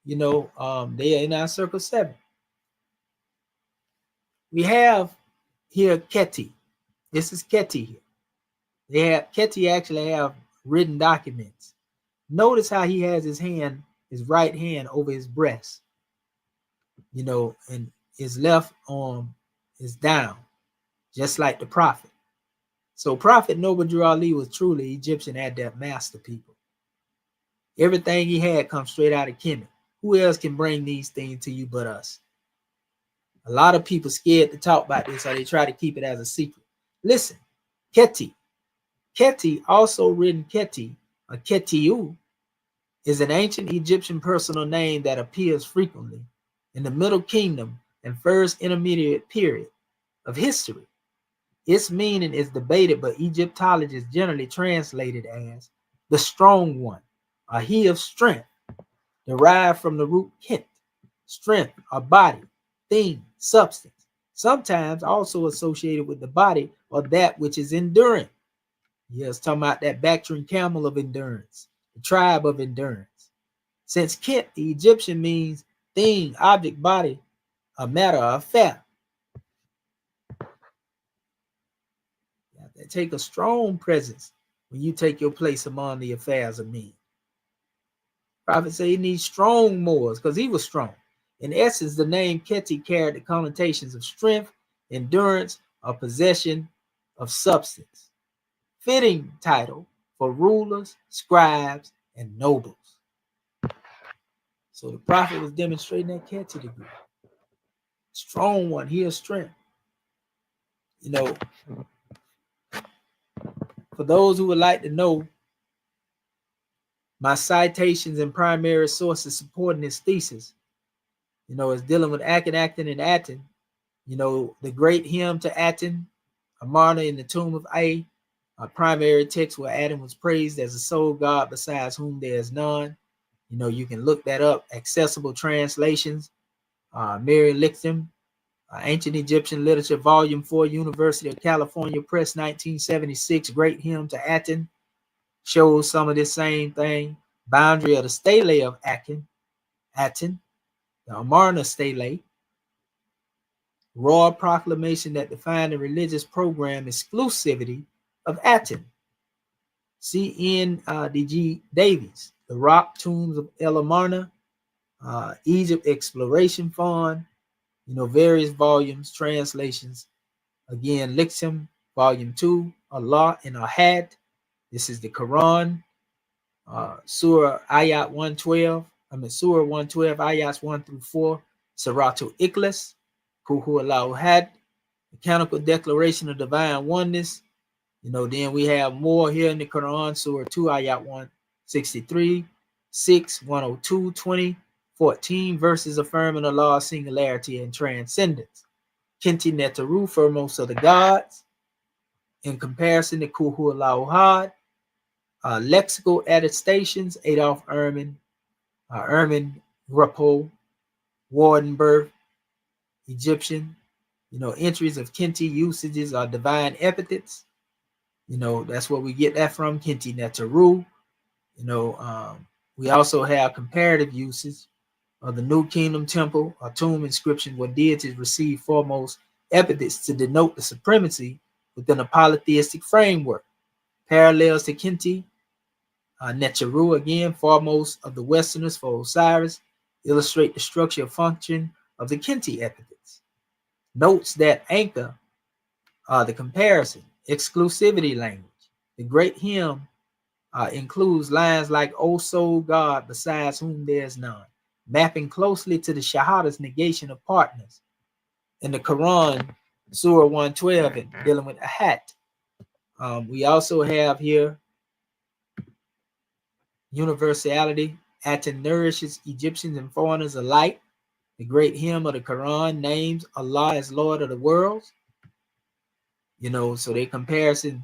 they are in our Circle 7. We have here Keti. This is Keti here. Keti actually have written documents. Notice how he has his right hand over his breast, and his left arm is down, just like the prophet. So Prophet Noble Drew Ali was truly Egyptian adept master, people. Everything he had comes straight out of Kemet. Who else can bring these things to you but us? A lot of people scared to talk about this, or they try to keep it as a secret. Listen, Keti, also written Keti, or Ketiu, is an ancient Egyptian personal name that appears frequently in the Middle Kingdom and first intermediate period of history. Its meaning is debated, but Egyptologists generally translate it as the strong one, or he of strength, derived from the root kent, strength, or body, thing, substance, sometimes also associated with the body or that which is enduring. Yes, talking about that Bactrian camel of endurance, the tribe of endurance. Since Kent, the Egyptian, means thing, object, body, a matter of fact. They take a strong presence when you take your place among the affairs of men. Prophet said he needs strong Moors because he was strong. In essence, the name Keti carried the connotations of strength, endurance, or possession of substance. Fitting title for rulers, scribes, and nobles. So the prophet was demonstrating that Keti degree. Strong one, he is strength. For those who would like to know, my citations and primary sources supporting his thesis, is dealing with Akhenaten and Aten. The great hymn to Aten, Amarna in the tomb of A, a primary text where Aten was praised as a sole god besides whom there is none. You can look that up. Accessible translations, Mary Lichtam, Ancient Egyptian Literature, Volume 4, University of California Press, 1976, Great Hymn to Aten, shows some of this same thing. Boundary of the stele of Aten, the Amarna stele, royal proclamation that defined the religious program exclusivity of Aten. C.N.D.G. Davies, The Rock Tombs of El Amarna, Egypt Exploration Fund, various volumes, translations. Again, Lichtam, Volume 2, Allah and Ahad. This is the Quran, Surah Ayat 112. Surah 112, Ayats 1 through 4. Suratul Ikhlas, Kuhu Allah Ahad, Mechanical Declaration of Divine Oneness. Then we have more here in the Quran, Surah 2, Ayat 163, 6, 102, 20, 14 verses affirming Allah's singularity and transcendence. Kinti Netaru, foremost of the gods, in comparison to Kuhu Allah Ahad. Lexical attestations, Adolf Erman, Grapo, Wardenberg, Egyptian. Entries of Kinti usages are divine epithets. That's where we get that from, Kinti Netaru. We also have comparative uses of the New Kingdom temple or tomb inscription where deities receive foremost epithets to denote the supremacy within a polytheistic framework. Parallels to Kinti, Neteru, again, foremost of the Westerners for Osiris, illustrate the structure and function of the Kinti epithets. Notes that anchor the comparison, exclusivity language. The great hymn includes lines like, O sole God, besides whom there is none, mapping closely to the Shahada's negation of partners. In the Quran, Surah 112, and dealing with Ahat. We also have here universality. Aten nourishes Egyptians and foreigners alike. The great hymn of the Quran names Allah as Lord of the worlds. So the comparison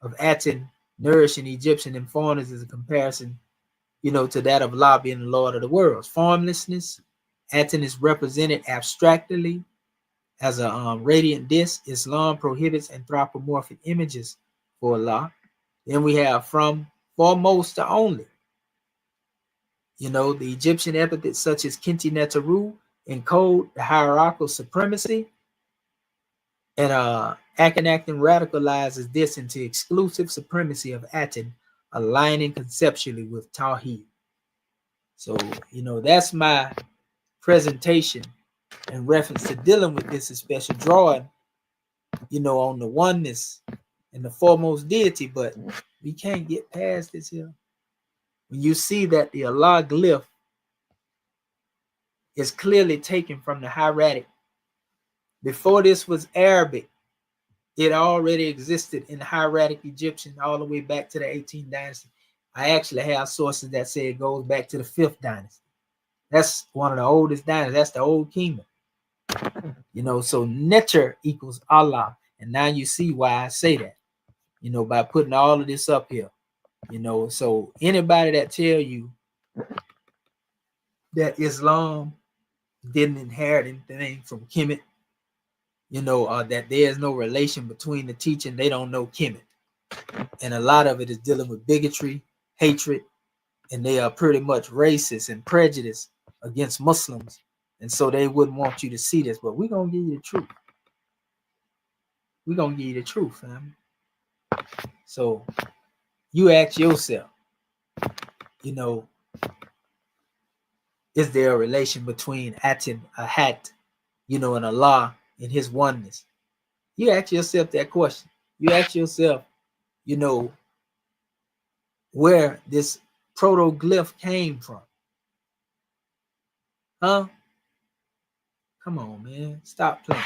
of Aten nourishing Egyptian and foreigners is a comparison, to that of Allah being the Lord of the worlds. Formlessness. Aten is represented abstractly as a radiant disk. Islam prohibits anthropomorphic images for Allah. Then we have from foremost to only. The Egyptian epithets such as Kinti Neteru encode the hierarchical supremacy, and Akhenaten radicalizes this into exclusive supremacy of Aten, aligning conceptually with Tawheed. So, that's my presentation in reference to dealing with this special drawing, on the oneness and the foremost deity, but we can't get past this here. When you see that the Allah glyph is clearly taken from the hieratic. Before this was Arabic, it already existed in hieratic Egyptian all the way back to the 18th dynasty. I actually have sources that say it goes back to the 5th dynasty. That's one of the oldest dynasties. That's the old kingdom. So Neter equals Allah. And now you see why I say that, by putting all of this up here. So anybody that tell you that Islam didn't inherit anything from Kemet, that there's no relation between the teaching, they don't know Kemet. And a lot of it is dealing with bigotry, hatred, and they are pretty much racist and prejudiced against Muslims. And so they wouldn't want you to see this, but we're going to give you the truth. We're going to give you the truth, family. So you ask yourself, is there a relation between Aten, Ahat, and Allah and his oneness? You ask yourself that question. You ask yourself, where this proto-glyph came from. Huh? Come on, man. Stop playing.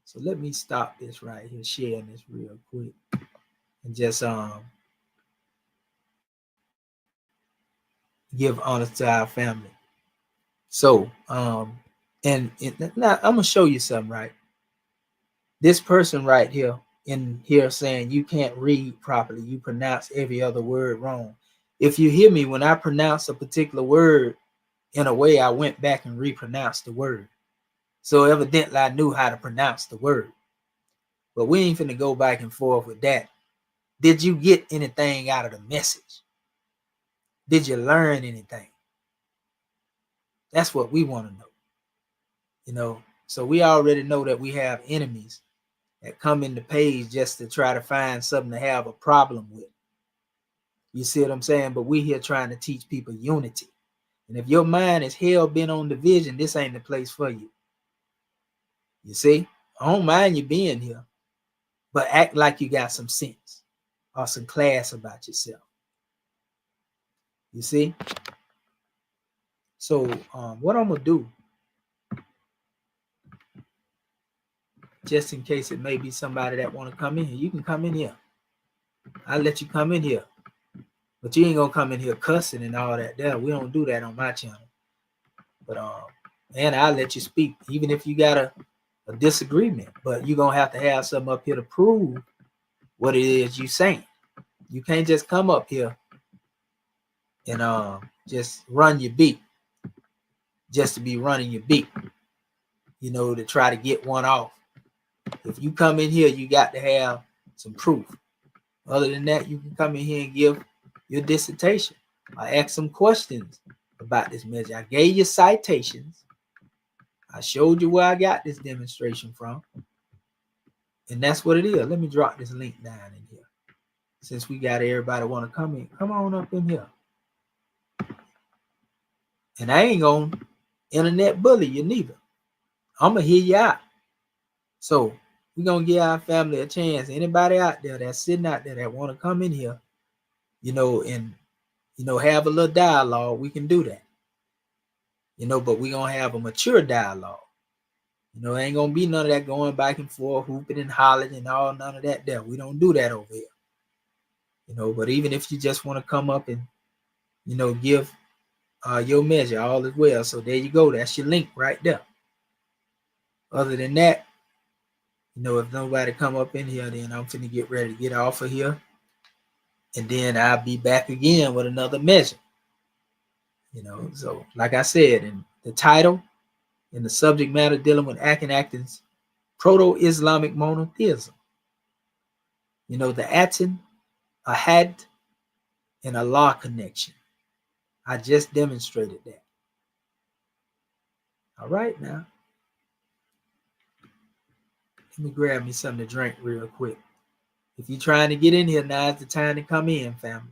So let me stop this right here, sharing this real quick. And just give honor to our family. So, and now I'm gonna show you something, right? This person right here in here saying you can't read properly, you pronounce every other word wrong. If you hear me, when I pronounce a particular word in a way, I went back and repronounced the word. So evidently I knew how to pronounce the word. But we ain't finna go back and forth with that. Did you get anything out of the message? Did you learn anything? That's what we want to know. So we already know that we have enemies that come in the page just to try to find something to have a problem with. You see what I'm saying? But we here trying to teach people unity. And if your mind is hell bent on division, this ain't the place for you. You see? I don't mind you being here, but act like you got some sense or some class about yourself. You see? So what I'm going to do, just in case it may be somebody that want to come in here, you can come in here. I'll let you come in here. But you ain't going to come in here cussing and all that there. We don't do that on my channel. But and I'll let you speak, even if you got a disagreement. But you're going to have something up here to prove what it is you saying. You can't just come up here and just run your beat just to be running your beat, to try to get one off. If you come in here, you got to have some proof. Other than that, you can come in here and give, your dissertation. I asked some questions about this measure. I gave you citations. I showed you where I got this demonstration from. And that's what it is. Let me drop this link down in here. Since we got everybody want to come in, come on up in here. And I ain't gonna internet bully you neither. I'm gonna hear you out. So we're gonna give our family a chance. Anybody out there that's sitting out there that want to come in here, and have a little dialogue, we can do that. But we're gonna have a mature dialogue. Ain't gonna be none of that going back and forth, hooping and hollering and all, none of that there. We don't do that over here. But even if you just want to come up and, give your measure, all is well. So there you go. That's your link right there. Other than that, if nobody come up in here, then I'm finna get ready to get off of here. And then I'll be back again with another measure. So like I said, in the title and the subject matter dealing with Akhenaten's Proto-Islamic Monotheism. The Aten, Ahad, and Allah connection. I just demonstrated that. All right now. Let me grab me something to drink real quick. If you're trying to get in here, now's the time to come in, family.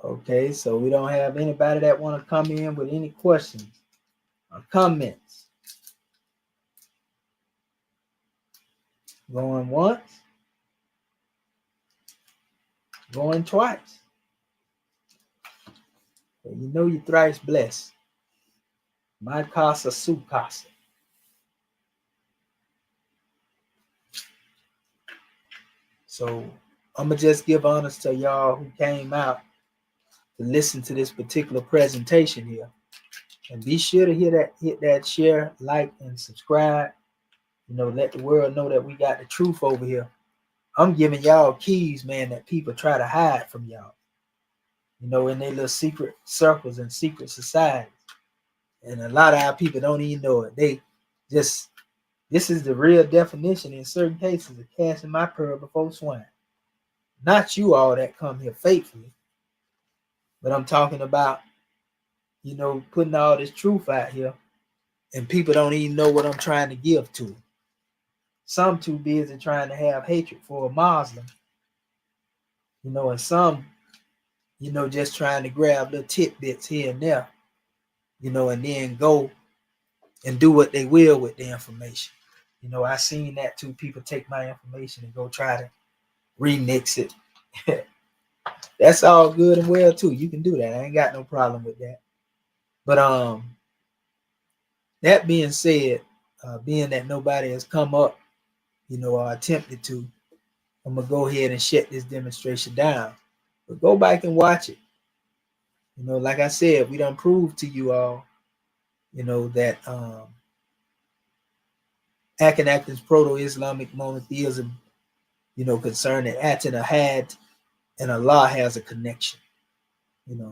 Okay, so we don't have anybody that want to come in with any questions or comments. Going once, going twice. You're thrice blessed. My casa, su casa. So I'm gonna just give honors to y'all who came out to listen to this particular presentation here. And be sure to hit that share, like, and subscribe. Let the world know that we got the truth over here. I'm giving y'all keys, man, that people try to hide from y'all. In their little secret circles and secret societies. And a lot of our people don't even know it. This is the real definition in certain cases of casting my pearl before swine. Not you all that come here faithfully, but I'm talking about, putting all this truth out here, and people don't even know what I'm trying to give to them. Some too busy trying to have hatred for a Muslim, and some, just trying to grab little tidbits here and there, and then go and do what they will with the information. I seen that too. People take my information and go try to remix it. That's all good and well too. You can do that. I ain't got no problem with that. But that being said, being that nobody has come up, or attempted to, I'm gonna go ahead and shut this demonstration down. But go back and watch it. Like I said, we done proved to you all, that Akhenaten's Proto-Islamic Monotheism, concerning Aten, Ahad, and Allah has a connection.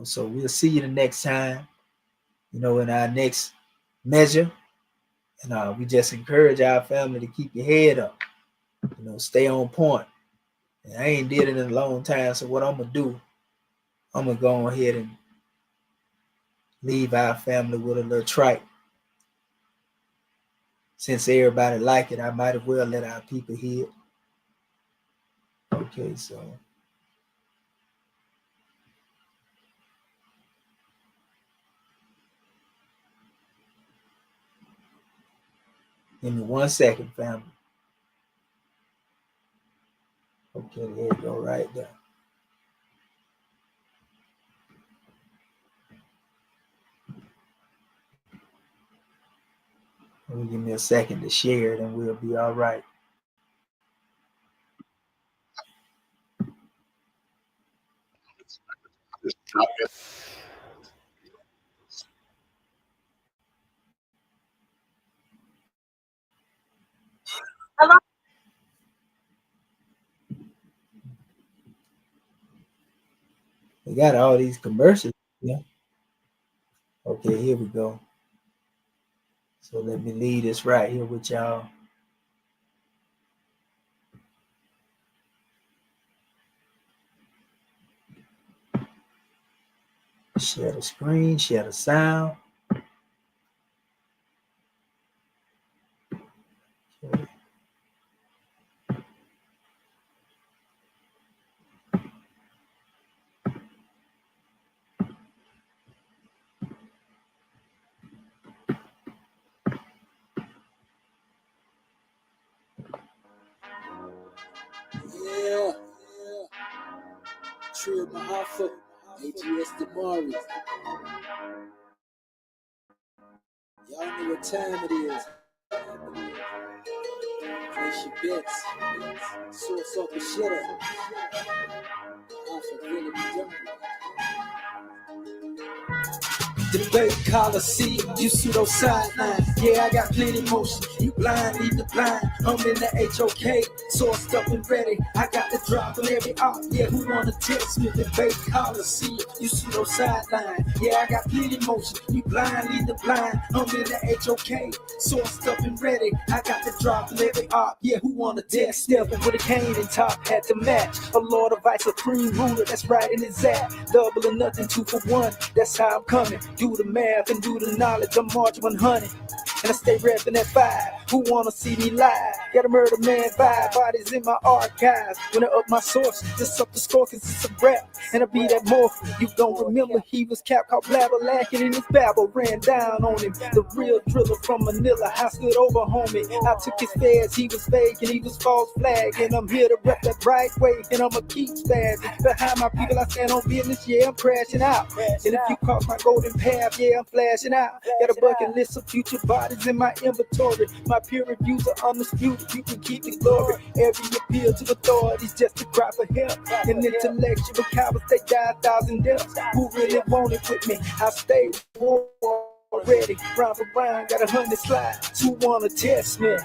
So we'll see you the next time, in our next measure. And we just encourage our family to keep your head up, stay on point. And I ain't did it in a long time, so what I'm gonna do, I'm gonna go ahead and leave our family with a little trite. Since everybody like it, I might as well let our people hear it. Okay, so give me 1 second, family. Okay, there you go, right there. Give me a second to share it and we'll be all right. We got all these commercials. Yeah. Okay, here we go. So let me leave this right here with y'all. Share the screen, share the sound. Okay. Yeah. True Mahafa, AGS Damari. Y'all know what time it is. Place your bets. Source off the shitter. Alpha really be done. Debate Coliseum, you pseudo sideline. Yeah, I got plenty motion. You blind, lead the blind. I'm in the HOK, sourced up and ready. I got the drop on every op. Yeah, who wanna test me? Debate Coliseum, you pseudo sideline. Yeah, I got plenty motion. You blind, lead the blind. I'm in the HOK, sourced up and ready. I got the drop on every op. Yeah, who wanna test? Stepping with a cane and top had to match. A Lord of Ice, supreme ruler, that's right in his app. Double or nothing, 2 for 1. That's how I'm coming. Do the math and do the knowledge. I'm March 100. And I stay rapping at 5. Who wanna see me live? Got a murder man vibe. Bodies in my archives. When I up my source, just up the score cause it's a rap. And I be that morph. You don't remember he was cap called blabber lacking in his babble. Ran down on him. The real driller from Manila. I stood over homie. I took his fares. He was fake and he was false flag. And I'm here to rep that right way. And I'ma keep spazzing. Behind my people I stand on business. Yeah, I'm crashing out. And if you cross my golden path, yeah, I'm flashing out. Got a bucket list of future bodies in my inventory. My peer reviews are undisputed. You can keep the glory. Every appeal to authorities just to cry for help. And intellectual cowards, they die 1,000 deaths. Who really want it with me? I stay ready. Round for round, got 100 slides. Who wanna test me?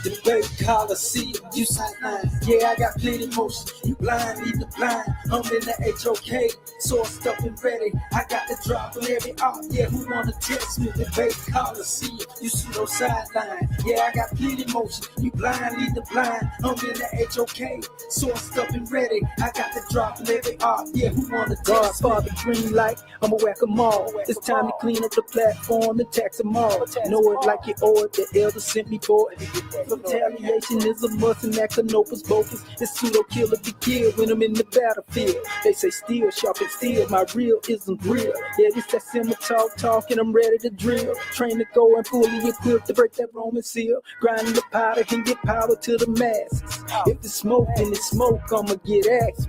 Debate Coliseum, you sideline. Yeah, I got plenty motion. You blind, lead the blind. I'm in the HOK, sourced up and ready. I got the drop on every op. Yeah, who wanna test me? Debate Coliseum, you pseudo sideline. Yeah, I got plenty motion. You blind, lead the blind. I'm in the HOK, sourced up and ready. I got the drop on every op. Yeah, who wanna test me? Godfather green light, I'ma whack 'em all. It's time to clean up the platform and tax 'em all. Know it like you owe it. The elder sent me for it. Retaliation is a must and Akhenat's bogus. It's pseudo killer be killed when I'm in the battlefield. They say steel, sharp and steel, my real isn't real. Yeah, it's that simmer talk, and I'm ready to drill. Train to go and fully equipped to break that Roman seal. Grinding the powder can get power to the masses. If it's smoke, then it's smoke, I'ma get axed.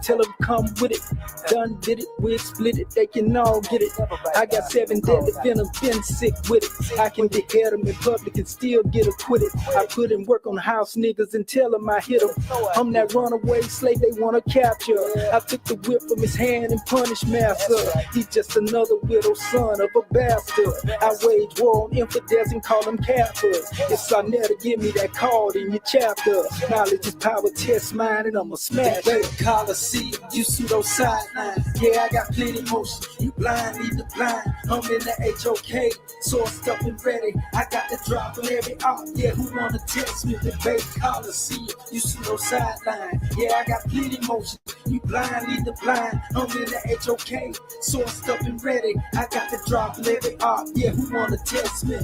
Tell them come with it. Done did it, we split it, they can all get it. I got 7 deadly venom, been sick with it. I can behead them in public and still get acquitted. I put in work on house niggas and tell them I hit them. I'm that runaway slave they wanna capture. I took the whip from his hand and punished master. He's just another widow son of a bastard. I wage war on infidels and call them Kafirs. It's Sarnetta, give me that card in your chapter. Knowledge is power, test mine, and I'ma smash it. Coliseum, you pseudo sideline. Yeah, I got plenty motion. You blind, lead the blind. I'm in the HOK, sourced up and ready. I got the drop on every op. Yeah, who wanna test me? Debate Coliseum, you pseudo sideline. Yeah, I got plenty motion. You blind, lead the blind. I'm in the HOK, sourced up and ready. I got the drop on every op. Yeah, who wanna test me?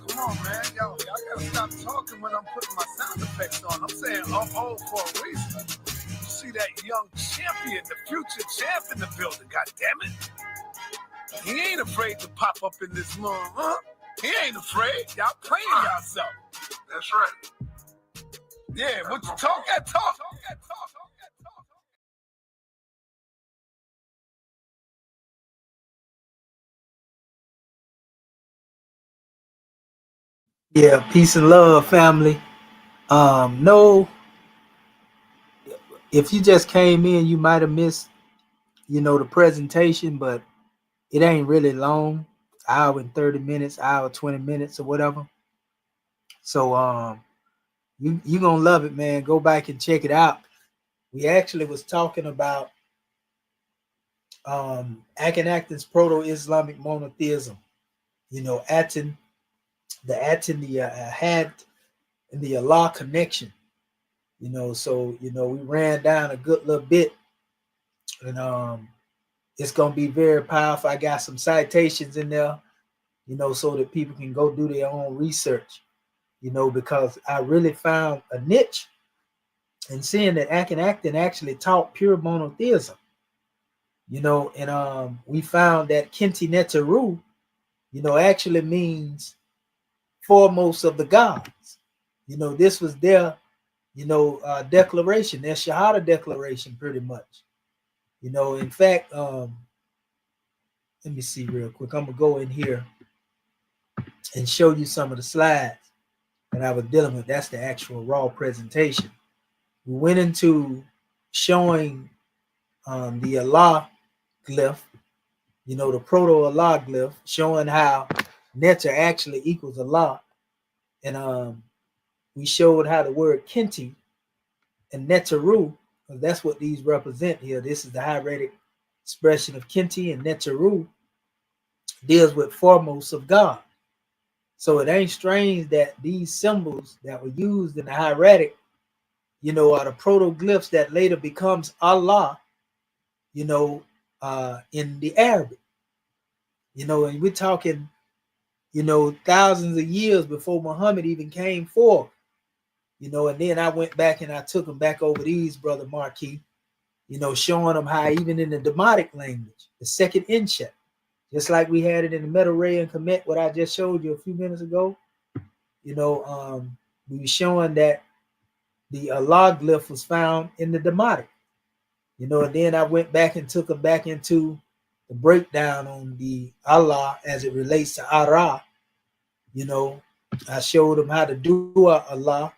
Come on, man. Y'all gotta stop talking when I'm putting my sound effects on. I'm saying oh for a reason. You see that young champion, the future champ in the building, god damn it. He ain't afraid to pop up in this room, huh? He ain't afraid. Y'all playing yourself. That's right. Yeah, what you talk that talk. Yeah, peace and love, family. No, if you just came in, you might have missed, the presentation, but it ain't really long, hour and 30 minutes, hour 20 minutes or whatever. So you gonna love it, man. Go back and check it out. We actually was talking about Akhenaten's Proto-Islamic monotheism. Aten, the had and the Allah connection. So we ran down a good little bit, and it's gonna be very powerful. I got some citations in there, so that people can go do their own research. Because I really found a niche in seeing that Akhenaten actually taught pure monotheism. And we found that Kinti Neteru, actually means foremost of the gods. This was their, declaration, their Shahada declaration, pretty much. In fact, let me see real quick. I'm gonna go in here and show you some of the slides that I was dealing with. That's the actual raw presentation. We went into showing the Allah glyph, the proto Allah glyph, showing how Neter actually equals Allah. And we showed how the word Kinti and Neteru, because that's what these represent here. This is the hieratic expression of Kinti, and Neteru deals with foremost of God. So it ain't strange that these symbols that were used in the hieratic, are the protoglyphs that later becomes Allah, in the Arabic. And we're talking, thousands of years before Muhammad even came forth. And then I went back and I took them back over these, Brother Marquis, showing them how even in the Demotic language, the second insha, just like we had it in the Metal Ray and Kemet, what I just showed you a few minutes ago, we were showing that the Allah glyph was found in the Demotic. And then I went back and took them back into the breakdown on the Allah as it relates to Ara. I showed them how to do Allah,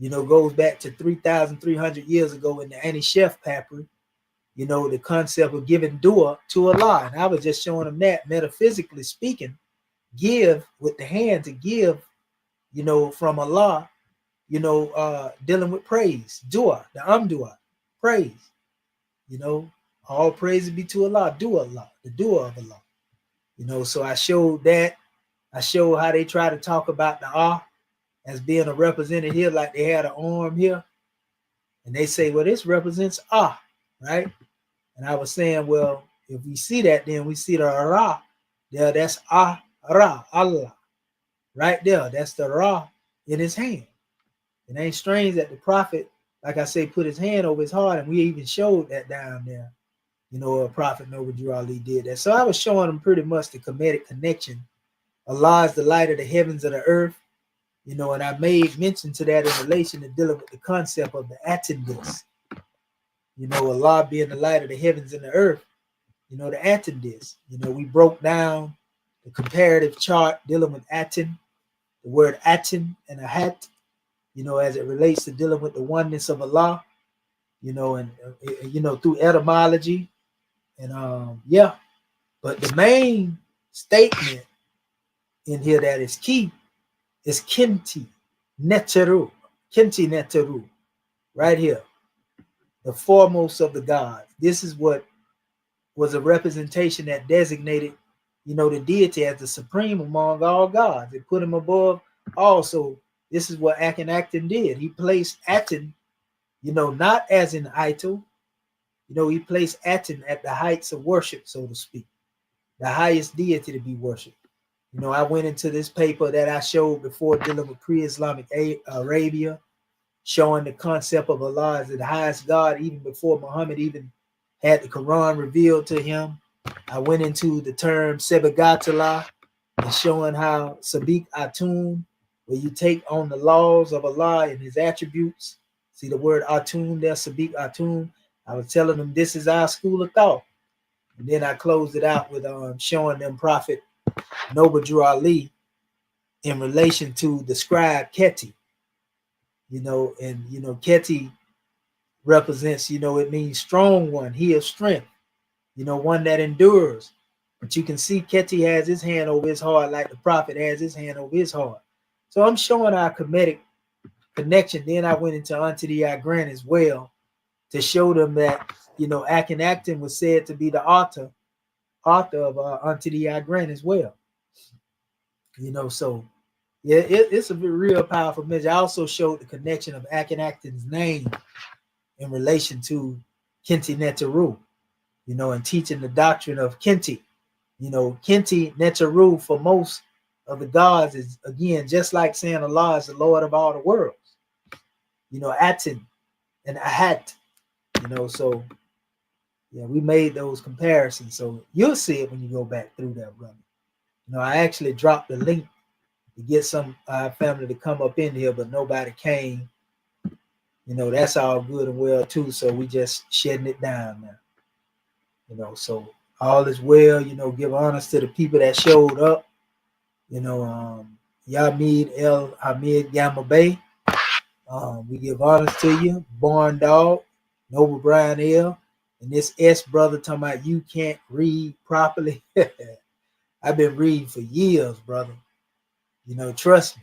goes back to 3,300 years ago in the Ani-Shef papyri, the concept of giving dua to Allah. And I was just showing them that, metaphysically speaking, give with the hand to give, from Allah, dealing with praise, dua, the dua, praise, all praise be to Allah, do Allah, the dua of Allah. So I showed that. I showed how they try to talk about the as being a represented here, like they had an arm here. And they say, well, this represents right? And I was saying, well, if we see that, then we see the Ra there. That's Ra, Allah, right there. That's the Ra in his hand. It ain't strange that the prophet, like I say, put his hand over his heart, and we even showed that down there. Prophet Noble Ali did that. So I was showing them pretty much the Kemetic connection. Allah is the light of the heavens and the earth. And I made mention to that in relation to dealing with the concept of the Aten disc. Allah being the light of the heavens and the earth, the Aten disc. We broke down the comparative chart dealing with Aten, the word Aten and Ahat, as it relates to dealing with the oneness of Allah, and through etymology. And but the main statement in here that is key is Kinti Neteru. Kinti Neteru, right here. The foremost of the gods. This is what was a representation that designated, the deity as the supreme among all gods. It put him above all. So this is what Akhenaten did. He placed Aten, not as an idol. He placed Aten at the heights of worship, so to speak, the highest deity to be worshipped. I went into this paper that I showed before dealing with pre-Islamic Arabia, showing the concept of Allah as the highest God, even before Muhammad even had the Quran revealed to him. I went into the term Sebagatullah and showing how Sabiq Atun, where you take on the laws of Allah and his attributes. See the word Atun there, Sabiq Atun. I was telling them this is our school of thought. And then I closed it out with showing them Prophet Noble Ali, in relation to describe Keti, and Keti represents, it means strong one, he of strength, one that endures. But you can see Keti has his hand over his heart like the prophet has his hand over his heart. So I'm showing our Kemetic connection. Then I went into unto thee I grant as well to show them that, Akhenaten was said to be the author of unto thee I grant as well. So yeah, it's a real powerful message. I also showed the connection of Akhenaten's name in relation to Kenti Neteru, and teaching the doctrine of Kenti. Kenti Neteru for most of the gods is, again, just like saying Allah is the Lord of all the worlds. Aten and Ahat, so yeah, we made those comparisons. So you'll see it when you go back through that, brother. I actually dropped the link to get some family to come up in here, but nobody came. That's all good and well too. So we just shedding it down now. So all is well. Give honors to the people that showed up. Yamid El Hamid Gamma Bay. We give honors to you, Born Dog, Noble Brian L, and this S brother talking about you can't read properly. I've been reading for years, brother. Trust me.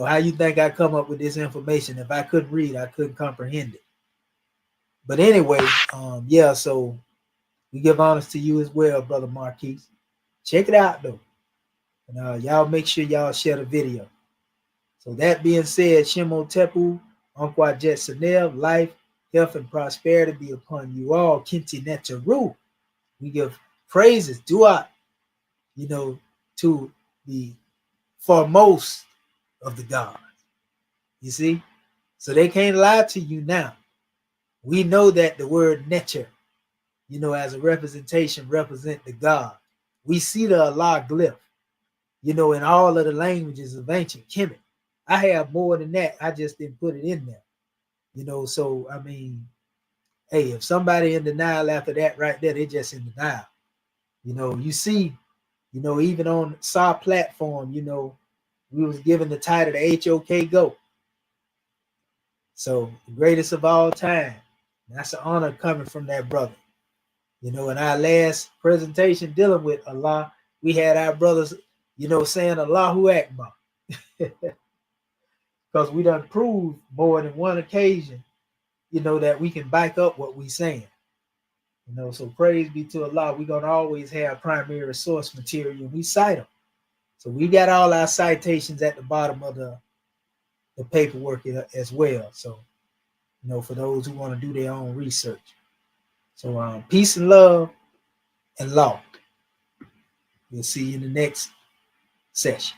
How you think I come up with this information? If I couldn't read, I couldn't comprehend it. But anyway, yeah, so we give honors to you as well, brother Marquise. Check it out though. And y'all make sure y'all share the video. So that being said, Shimo Tepu, Unqua Jet Sanel, life, health, and prosperity be upon you all. Kinti Neteru. We give praises, dua, to the foremost of the gods. You see? So they can't lie to you now. We know that the word nature, as a representation, represent the God. We see the Allah glyph, in all of the languages of ancient Kemet. I have more than that. I just didn't put it in there. So I mean, hey, if somebody in denial after that right there, they just in denial. You see, even on SAR platform, we was given the title the HOK GO. So the greatest of all time. That's an honor coming from that brother. In our last presentation dealing with Allah, we had our brothers, saying Allahu Akbar. Because we done proved more than one occasion, that we can back up what we saying. So praise be to Allah. We're going to always have primary source material. We cite them. So we got all our citations at the bottom of the paperwork as well. So, for those who want to do their own research. So peace and love and law. We'll see you in the next session.